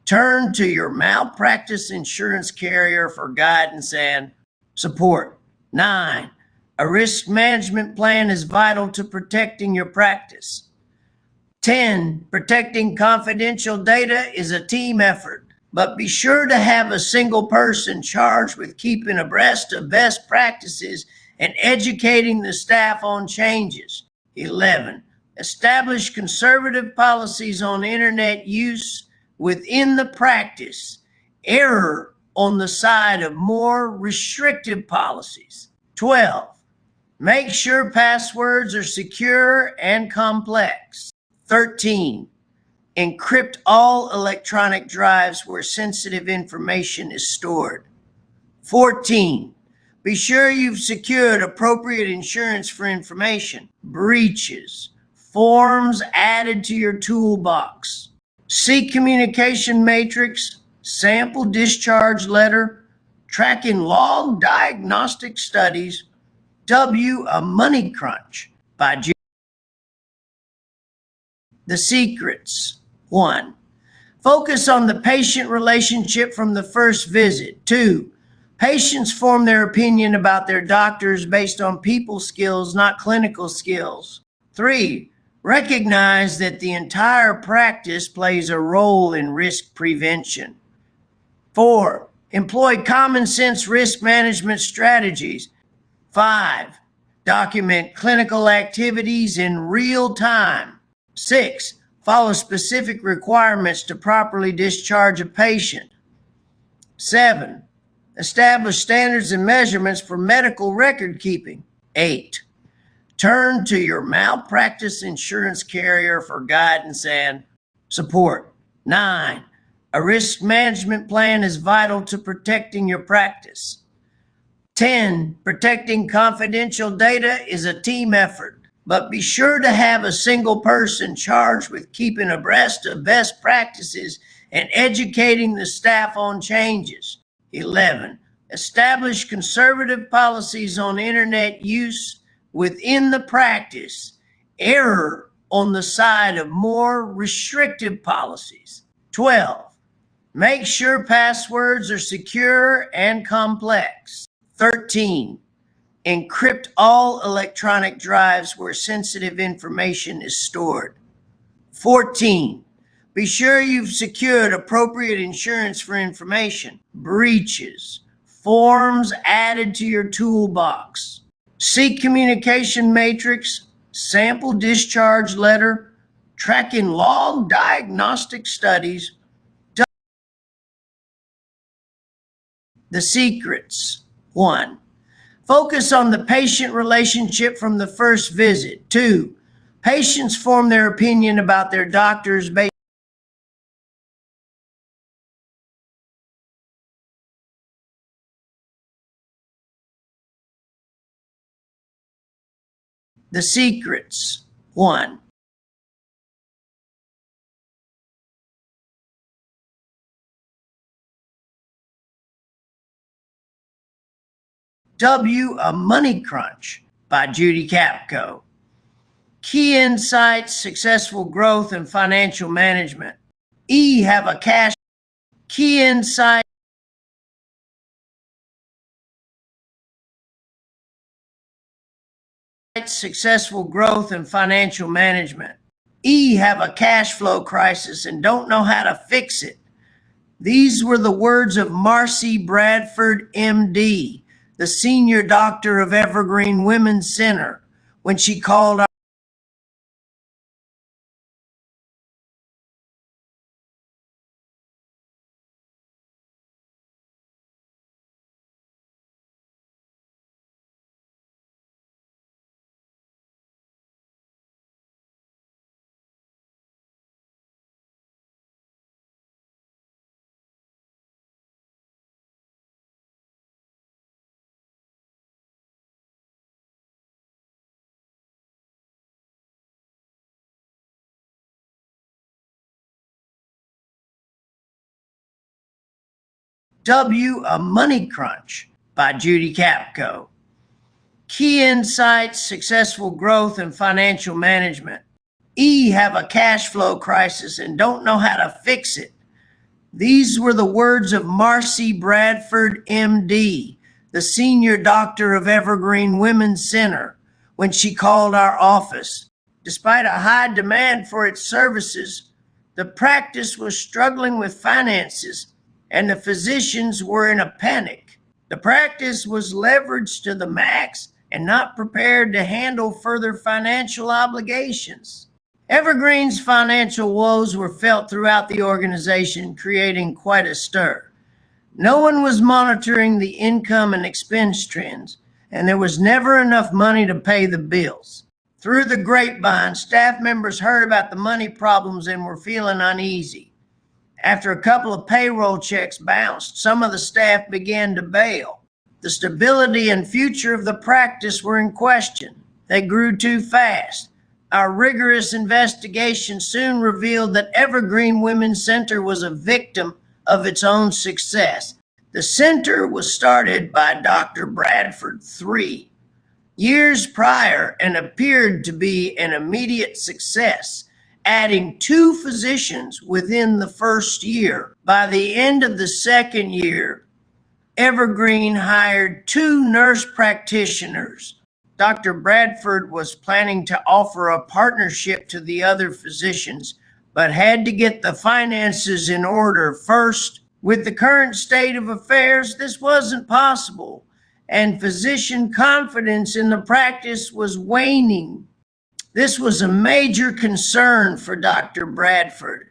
Turn to your malpractice insurance carrier for guidance and support. 9. A risk management plan is vital to protecting your practice. 10. Protecting confidential data is a team effort, but be sure to have a single person charged with keeping abreast of best practices and educating the staff on changes. 11. Establish conservative policies on internet use within the practice. Err on the side of more restrictive policies. 12. Make sure passwords are secure and complex. 13. Encrypt all electronic drives where sensitive information is stored. 14. Be sure you've secured appropriate insurance for information, breaches, forms added to your toolbox. See communication matrix, sample discharge letter, tracking log diagnostic studies. W. A Money Crunch by Judy. The secrets. 1. Focus on the patient relationship from the first visit. 2. Patients form their opinion about their doctors based on people skills, not clinical skills. 3. Recognize that the entire practice plays a role in risk prevention. 4. Employ common sense risk management strategies. 5. Document clinical activities in real time. 6. Follow specific requirements to properly discharge a patient. 7. Establish standards and measurements for medical record keeping. 8. Turn to your malpractice insurance carrier for guidance and support. 9. A risk management plan is vital to protecting your practice. 10. Protecting confidential data is a team effort, but be sure to have a single person charged with keeping abreast of best practices and educating the staff on changes. 11. Establish conservative policies on internet use within the practice. Err on the side of more restrictive policies. 12. Make sure passwords are secure and complex. 13. Encrypt all electronic drives where sensitive information is stored. 14. Be sure you've secured appropriate insurance for information, breaches, forms added to your toolbox. See communication matrix, sample discharge letter, tracking log diagnostic studies. The secrets. 1. Focus on the patient relationship from the first visit. 2. Patients form their opinion about their doctors based The secrets. 1. W. A Money Crunch by Judy Capco. Key insights, successful growth, and financial management. E. Have a cash. Key insight. Successful growth and financial management. E. Have a cash flow crisis and don't know how to fix it. These were the words of Marcy Bradford, MD, the senior doctor of Evergreen Women's Center, when she called our W. A Money Crunch by Judy Capco. Key insights, successful growth, and financial management. E. Have a cash flow crisis and don't know how to fix it. These were the words of Marcy Bradford, MD, the senior doctor of Evergreen Women's Center, when she called our office. Despite a high demand for its services, the practice was struggling with finances, and the physicians were in a panic. The practice was leveraged to the max and not prepared to handle further financial obligations. Evergreen's financial woes were felt throughout the organization, creating quite a stir. No one was monitoring the income and expense trends, and there was never enough money to pay the bills. Through the grapevine, staff members heard about the money problems and were feeling uneasy. After a couple of payroll checks bounced, some of the staff began to bail. The stability and future of the practice were in question. They grew too fast. Our rigorous investigation soon revealed that Evergreen Women's Center was a victim of its own success. The center was started by Dr. Bradford III years prior and appeared to be an immediate success, adding 2 physicians within the first year. By the end of the second year, Evergreen hired 2 nurse practitioners. Dr. Bradford was planning to offer a partnership to the other physicians, but had to get the finances in order first. With the current state of affairs, this wasn't possible, and physician confidence in the practice was waning. This was a major concern for Dr. Bradford.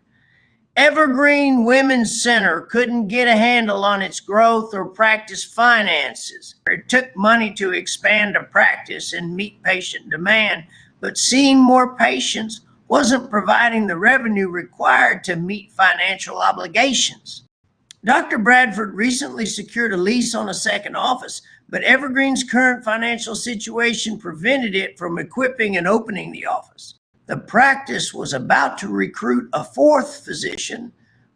Evergreen Women's Center couldn't get a handle on its growth or practice finances. It took money to expand a practice and meet patient demand, but seeing more patients wasn't providing the revenue required to meet financial obligations. Dr. Bradford recently secured a lease on a second office, but Evergreen's current financial situation prevented it from equipping and opening the office. The practice was about to recruit a 4th physician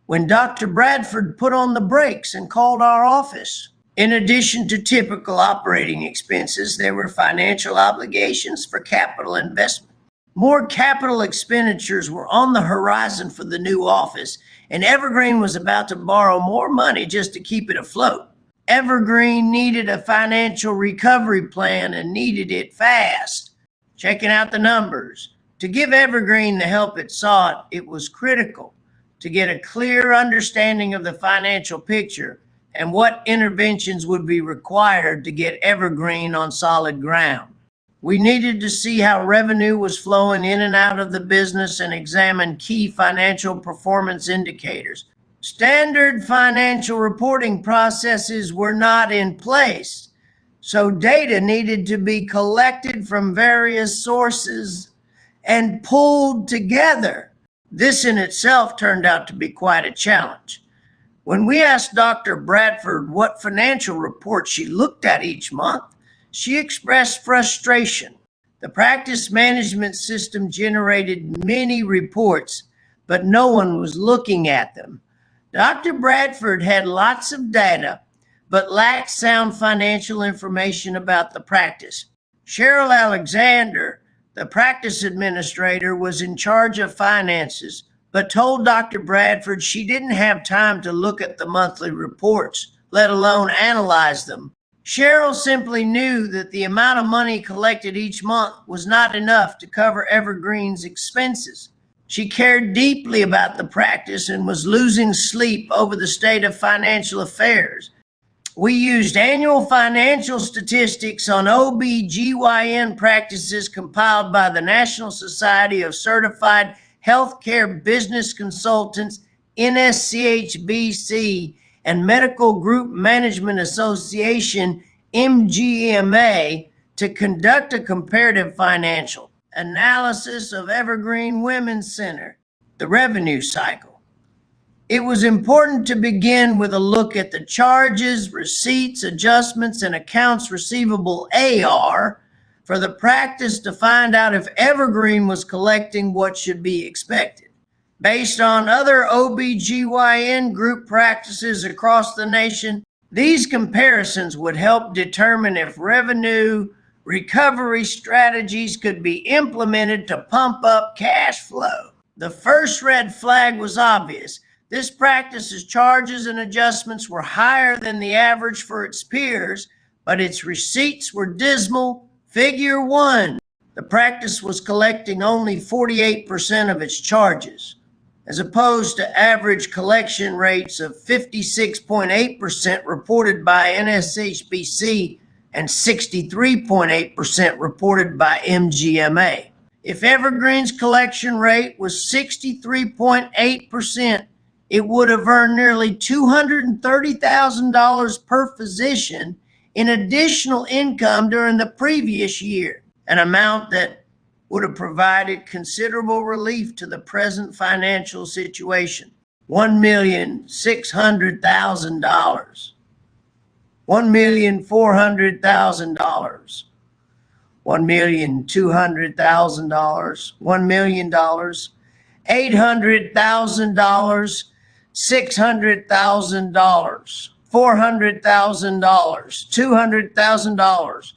when Dr. Bradford put on the brakes and called our office. In addition to typical operating expenses, there were financial obligations for capital investment. More capital expenditures were on the horizon for the new office, and Evergreen was about to borrow more money just to keep it afloat. Evergreen needed a financial recovery plan and needed it fast. Checking out the numbers. To give Evergreen the help it sought, it was critical to get a clear understanding of the financial picture and what interventions would be required to get Evergreen on solid ground. We needed to see how revenue was flowing in and out of the business and examine key financial performance indicators. Standard financial reporting processes were not in place, so data needed to be collected from various sources and pulled together. This in itself turned out to be quite a challenge. When we asked Dr. Bradford what financial reports she looked at each month, she expressed frustration. The practice management system generated many reports, but no one was looking at them. Dr. Bradford had lots of data, but lacked sound financial information about the practice. Cheryl Alexander, the practice administrator, was in charge of finances, but told Dr. Bradford she didn't have time to look at the monthly reports, let alone analyze them. Cheryl simply knew that the amount of money collected each month was not enough to cover Evergreen's expenses. She cared deeply about the practice and was losing sleep over the state of financial affairs. We used annual financial statistics on OB/GYN practices compiled by the National Society of Certified Healthcare Business Consultants, NSCHBC, and Medical Group Management Association, MGMA, to conduct a comparative financial analysis of Evergreen Women's Center, the revenue cycle. It was important to begin with a look at the charges, receipts, adjustments, and accounts receivable AR for the practice to find out if Evergreen was collecting what should be expected. Based on other OB/GYN group practices across the nation, these comparisons would help determine if revenue recovery strategies could be implemented to pump up cash flow. The first red flag was obvious. This practice's charges and adjustments were higher than the average for its peers, but its receipts were dismal. Figure 1. The practice was collecting only 48% of its charges, as opposed to average collection rates of 56.8% reported by NSHBC and 63.8% reported by MGMA. If Evergreen's collection rate was 63.8%, it would have earned nearly $230,000 per physician in additional income during the previous year, an amount that would have provided considerable relief to the present financial situation. $1,600,000, $1,400,000, $1,200,000, $1 million, $800,000, $600,000, $400,000, $200,000.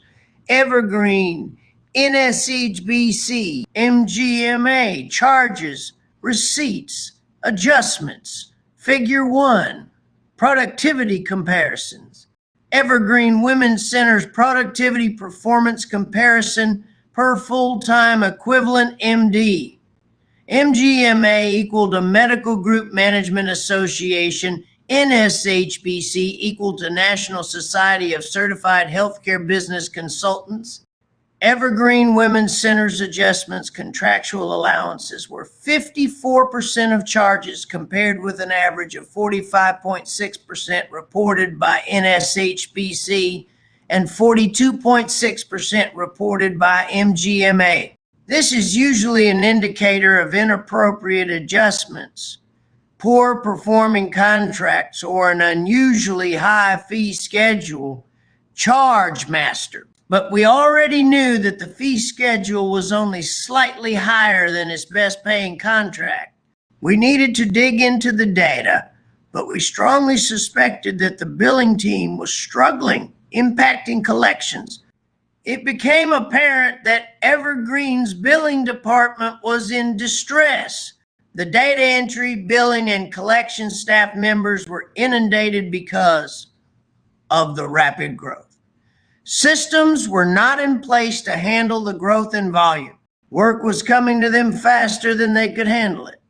Evergreen, NSHBC, MGMA, charges, receipts, adjustments. Figure 1, productivity comparisons. Evergreen Women's Center's productivity performance comparison per full-time equivalent MD. MGMA equal to Medical Group Management Association, NSHBC equal to National Society of Certified Healthcare Business Consultants. Evergreen Women's Center's adjustments contractual allowances were 54% of charges compared with an average of 45.6% reported by NSHBC and 42.6% reported by MGMA. This is usually an indicator of inappropriate adjustments, poor performing contracts, or an unusually high fee schedule. Charge master. But we already knew that the fee schedule was only slightly higher than its best paying contract. We needed to dig into the data, but we strongly suspected that the billing team was struggling, impacting collections. It became apparent that Evergreen's billing department was in distress. The data entry, billing, and collection staff members were inundated because of the rapid growth. Systems were not in place to handle the growth in volume. Work was coming to them faster than they could handle it.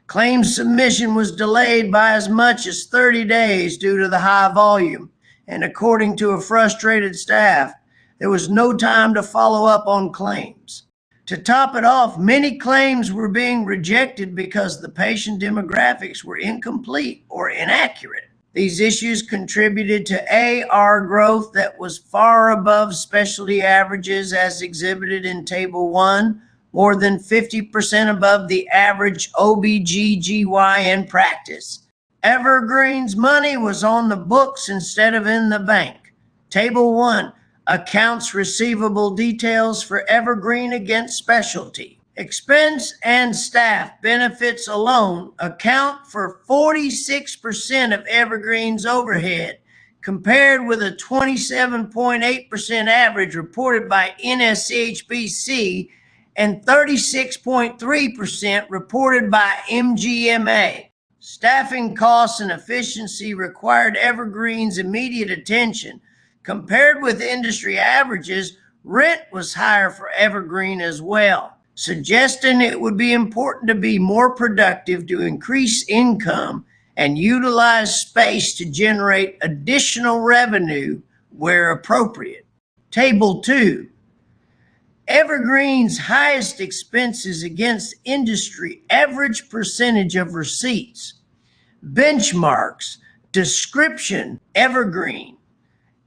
Claims submission was delayed by as much as 30 days due to the high volume, and according to a frustrated staff, there was no time to follow up on claims. To top it off, many claims were being rejected because the patient demographics were incomplete or inaccurate. These issues contributed to AR growth that was far above specialty averages as exhibited in Table 1, more than 50% above the average OBGYN practice. Evergreen's money was on the books instead of in the bank. Table 1, accounts receivable details for Evergreen against specialty. Expense and staff benefits alone account for 46% of Evergreen's overhead, compared with a 27.8% average reported by NSHBC and 36.3% reported by MGMA. Staffing costs and efficiency required Evergreen's immediate attention. Compared with industry averages, rent was higher for Evergreen as well, suggesting it would be important to be more productive to increase income and utilize space to generate additional revenue where appropriate. Table 2. Evergreen's highest expenses against industry average percentage of receipts. Benchmarks. Description. Evergreen.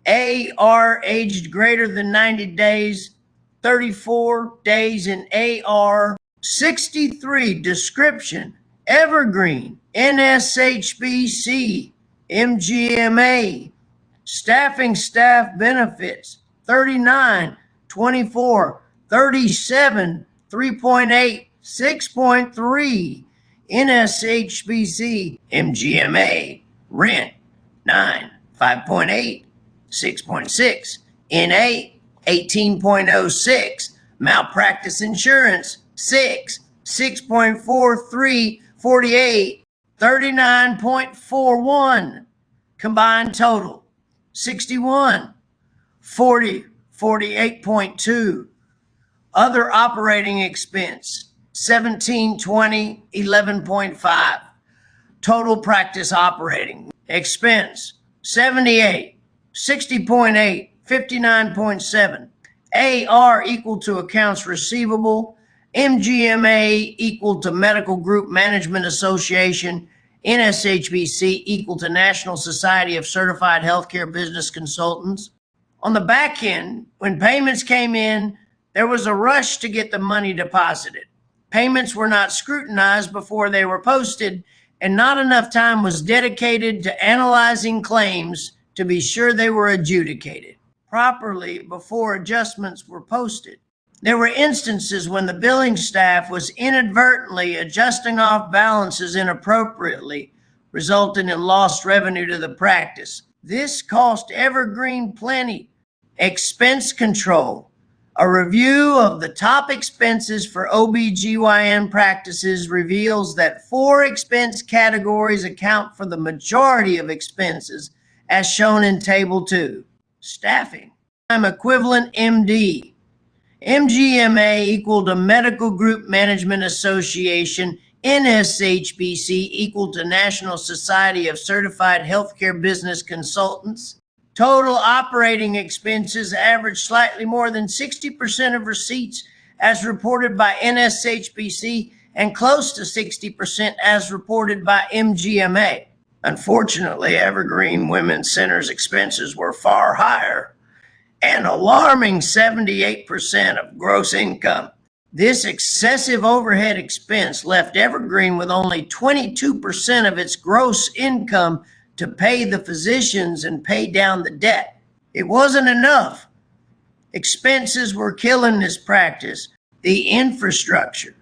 AR aged greater than 90 days, 34 days in AR. 63. Description. Evergreen. NSHBC. MGMA. Staffing staff benefits. 39, 24, 37, 3.8, 6.3. NSHBC. MGMA. Rent. 9, 5.8, 6.6. NA. 18.06. Malpractice insurance. 6, 6.43, 48, 39.41. Combined total. 61, 40, 48.2. Other operating expense, 1720, 11.5. Total practice operating expense, 78, 60.8, 59.7. AR equal to accounts receivable, MGMA equal to Medical Group Management Association, NSHBC equal to National Society of Certified Healthcare Business Consultants. On the back end, when payments came in, there was a rush to get the money deposited. Payments were not scrutinized before they were posted, and not enough time was dedicated to analyzing claims to be sure they were adjudicated properly before adjustments were posted. There were instances when the billing staff was inadvertently adjusting off balances inappropriately, resulting in lost revenue to the practice. This cost Evergreen plenty. Expense control. A review of the top expenses for OBGYN practices reveals that 4 expense categories account for the majority of expenses, as shown in Table 2. Staffing. I'm equivalent MD. MGMA equal to Medical Group Management Association, NSHBC equal to National Society of Certified Healthcare Business Consultants. Total operating expenses average slightly more than 60% of receipts as reported by NSHBC and close to 60% as reported by MGMA. Unfortunately, Evergreen Women's Center's expenses were far higher, an alarming 78% of gross income. This excessive overhead expense left Evergreen with only 22% of its gross income to pay the physicians and pay down the debt. It wasn't enough. Expenses were killing this practice. The infrastructure.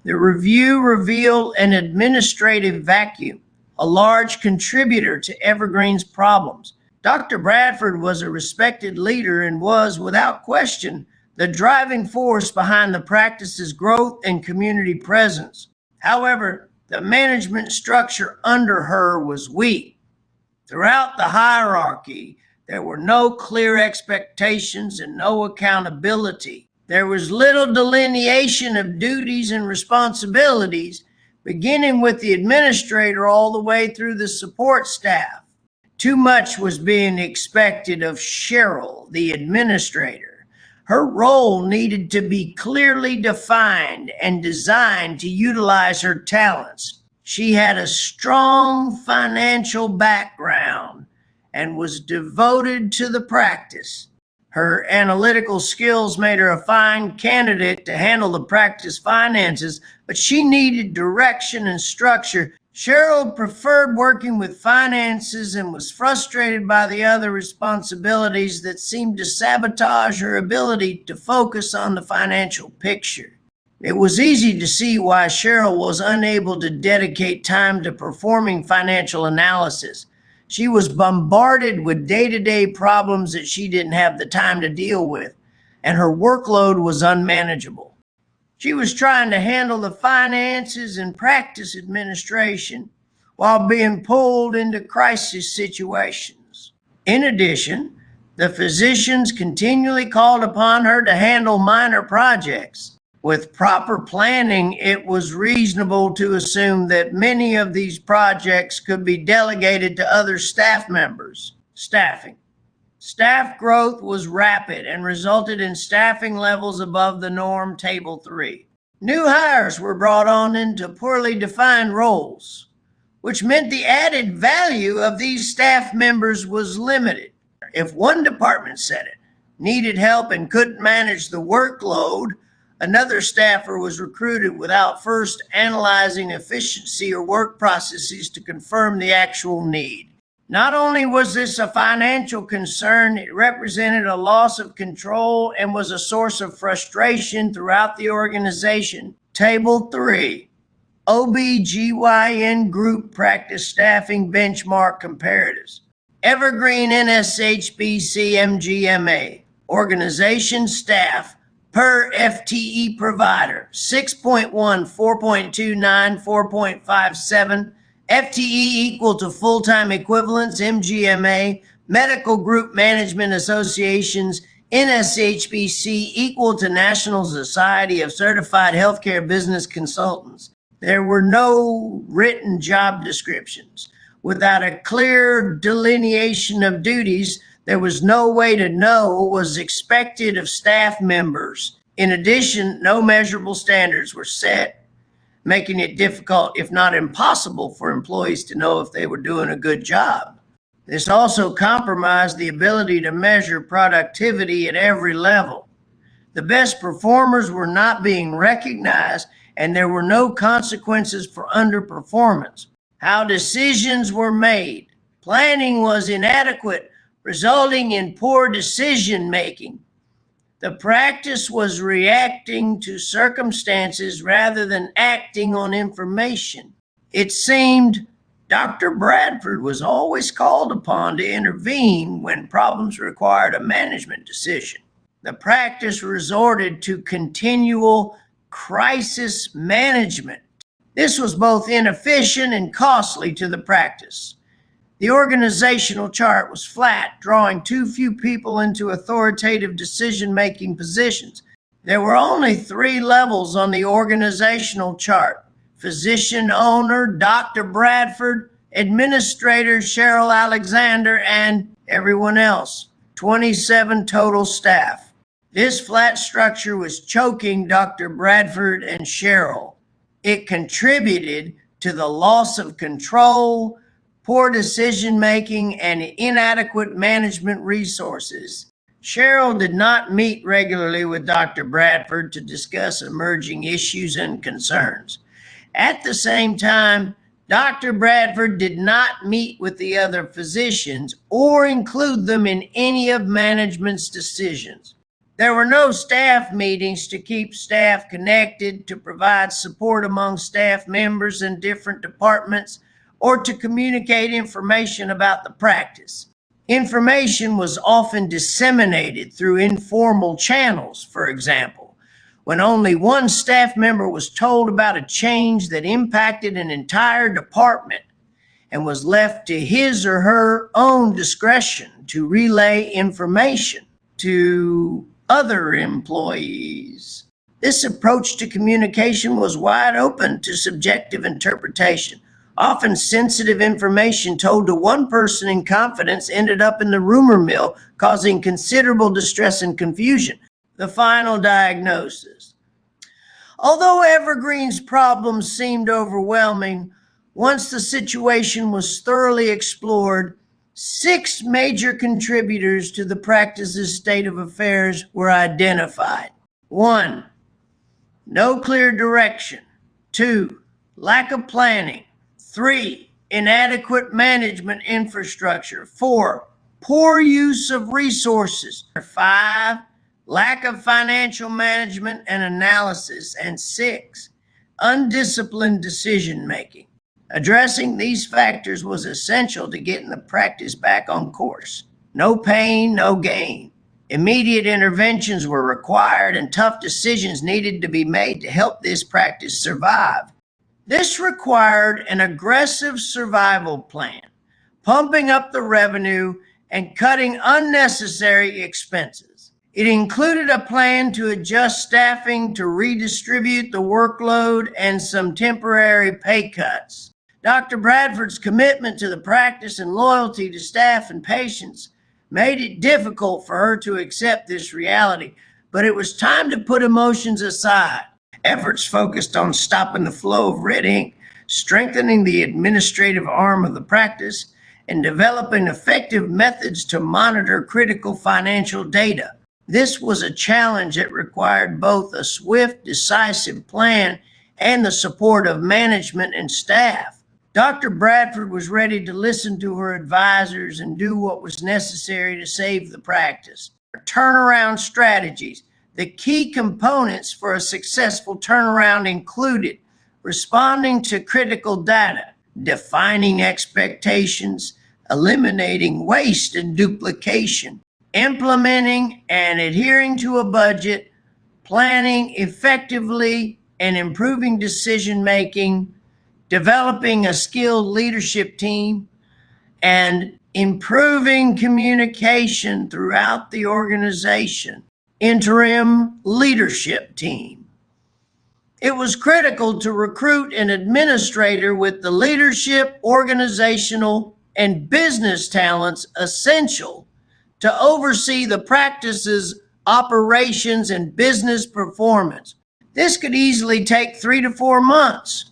The review revealed an administrative vacuum, a large contributor to Evergreen's problems. Dr. Bradford was a respected leader and was, without question, the driving force behind the practice's growth and community presence. However, the management structure under her was weak. Throughout the hierarchy, there were no clear expectations and no accountability. There was little delineation of duties and responsibilities, beginning with the administrator all the way through the support staff. Too much was being expected of Cheryl, the administrator. Her role needed to be clearly defined and designed to utilize her talents. She had a strong financial background and was devoted to the practice. Her analytical skills made her a fine candidate to handle the practice finances, but she needed direction and structure. Cheryl preferred working with finances and was frustrated by the other responsibilities that seemed to sabotage her ability to focus on the financial picture. It was easy to see why Cheryl was unable to dedicate time to performing financial analysis. She was bombarded with day-to-day problems that she didn't have the time to deal with, and her workload was unmanageable. She was trying to handle the finances and practice administration while being pulled into crisis situations. In addition, the physicians continually called upon her to handle minor projects. With proper planning, it was reasonable to assume that many of these projects could be delegated to other staff members. Staffing. Staff growth was rapid and resulted in staffing levels above the norm, Table 3. New hires were brought on into poorly defined roles, which meant the added value of these staff members was limited. If one department needed help and couldn't manage the workload, another staffer was recruited without first analyzing efficiency or work processes to confirm the actual need. Not only was this a financial concern, it represented a loss of control and was a source of frustration throughout the organization. Table 3, OBGYN group practice staffing benchmark comparatives. Evergreen NSHBC MGMA. Organization staff per FTE provider, 6.1, 4.29, 4.57. FTE equal to full-time equivalents, MGMA, Medical Group Management Associations, NSHBC equal to National Society of Certified Healthcare Business Consultants. There were no written job descriptions. Without a clear delineation of duties, there was no way to know what was expected of staff members. In addition, no measurable standards were set, making it difficult, if not impossible, for employees to know if they were doing a good job. This also compromised the ability to measure productivity at every level. The best performers were not being recognized, and there were no consequences for underperformance. How decisions were made. Planning was inadequate, resulting in poor decision making. The practice was reacting to circumstances rather than acting on information. It seemed Dr. Bradford was always called upon to intervene when problems required a management decision. The practice resorted to continual crisis management. This was both inefficient and costly to the practice. The organizational chart was flat, drawing too few people into authoritative decision-making positions. There were only 3 levels on the organizational chart: physician owner, Dr. Bradford, administrator, Cheryl Alexander, and everyone else. 27 total staff. This flat structure was choking Dr. Bradford and Cheryl. It contributed to the loss of control, poor decision-making, and inadequate management resources. Cheryl did not meet regularly with Dr. Bradford to discuss emerging issues and concerns. At the same time, Dr. Bradford did not meet with the other physicians or include them in any of management's decisions. There were no staff meetings to keep staff connected, to provide support among staff members in different departments, or to communicate information about the practice. Information was often disseminated through informal channels, for example, when only one staff member was told about a change that impacted an entire department and was left to his or her own discretion to relay information to other employees. This approach to communication was wide open to subjective interpretation. Often sensitive information told to one person in confidence ended up in the rumor mill, causing considerable distress and confusion. The final diagnosis. Although Evergreen's problems seemed overwhelming, once the situation was thoroughly explored, 6 major contributors to the practice's state of affairs were identified. 1. No clear direction. 2. Lack of planning. 3. Inadequate management infrastructure. 4. Poor use of resources. 5. Lack of financial management and analysis. And 6. Undisciplined decision-making. Addressing these factors was essential to getting the practice back on course. No pain, no gain. Immediate interventions were required, and tough decisions needed to be made to help this practice survive. This required an aggressive survival plan, pumping up the revenue and cutting unnecessary expenses. It included a plan to adjust staffing, to redistribute the workload, and some temporary pay cuts. Dr. Bradford's commitment to the practice and loyalty to staff and patients made it difficult for her to accept this reality, but it was time to put emotions aside. Efforts focused on stopping the flow of red ink, strengthening the administrative arm of the practice, and developing effective methods to monitor critical financial data. This was a challenge that required both a swift, decisive plan and the support of management and staff. Dr. Bradford was ready to listen to her advisors and do what was necessary to save the practice. Turnaround strategies. The key components for a successful turnaround included responding to critical data, defining expectations, eliminating waste and duplication, implementing and adhering to a budget, planning effectively and improving decision-making, developing a skilled leadership team, and improving communication throughout the organization, interim leadership team. It was critical to recruit an administrator with the leadership, organizational, and business talents essential to oversee the practice's operations and business performance. This could easily take 3 to 4 months.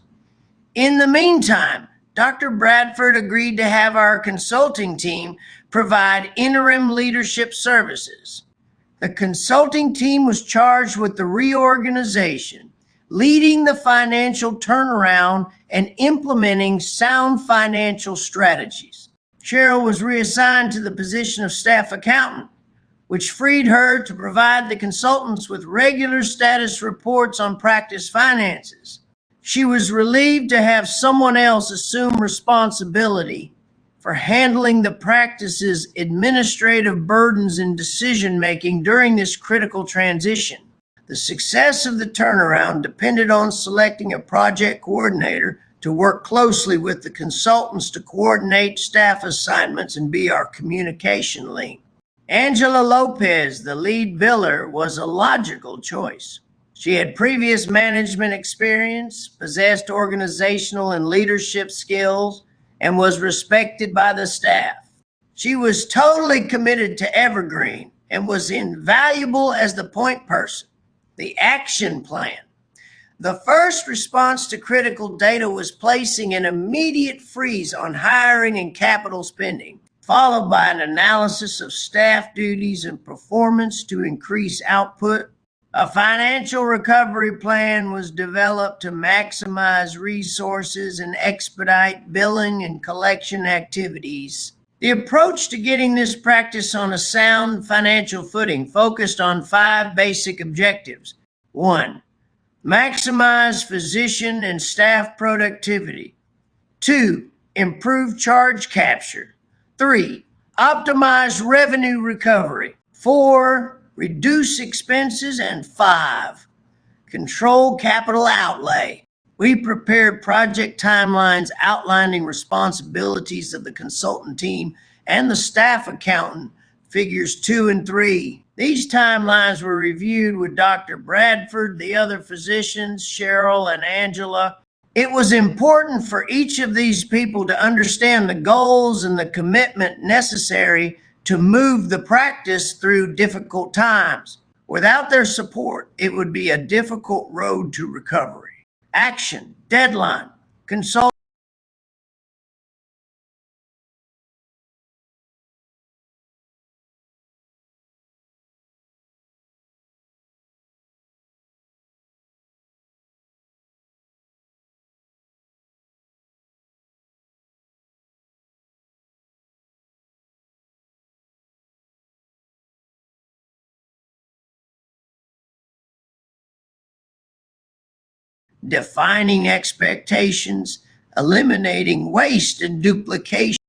In the meantime, Dr. Bradford agreed to have our consulting team provide interim leadership services. The consulting team was charged with the reorganization, leading the financial turnaround, and implementing sound financial strategies. Cheryl was reassigned to the position of staff accountant, which freed her to provide the consultants with regular status reports on practice finances. She was relieved to have someone else assume responsibility for handling the practice's administrative burdens and decision-making during this critical transition. The success of the turnaround depended on selecting a project coordinator to work closely with the consultants to coordinate staff assignments and be our communication link. Angela Lopez, the lead biller, was a logical choice. She had previous management experience, possessed organizational and leadership skills, and was respected by the staff. She was totally committed to Evergreen and was invaluable as the point person. The action plan. The first response to critical data was placing an immediate freeze on hiring and capital spending, followed by an analysis of staff duties and performance to increase output. A financial recovery plan was developed to maximize resources and expedite billing and collection activities. The approach to getting this practice on a sound financial footing focused on 5 basic objectives. 1. Maximize physician and staff productivity. 2. Improve charge capture. 3. Optimize revenue recovery. 4. Reduce expenses. And 5. Control capital outlay. We prepared project timelines outlining responsibilities of the consultant team and the staff accountant, figures 2 and 3. These timelines were reviewed with Dr. Bradford, the other physicians, Cheryl and Angela. It was important for each of these people to understand the goals and the commitment necessary to move the practice through difficult times. Without their support, it would be a difficult road to recovery. Action, deadline, consult. Defining expectations, eliminating waste and duplication,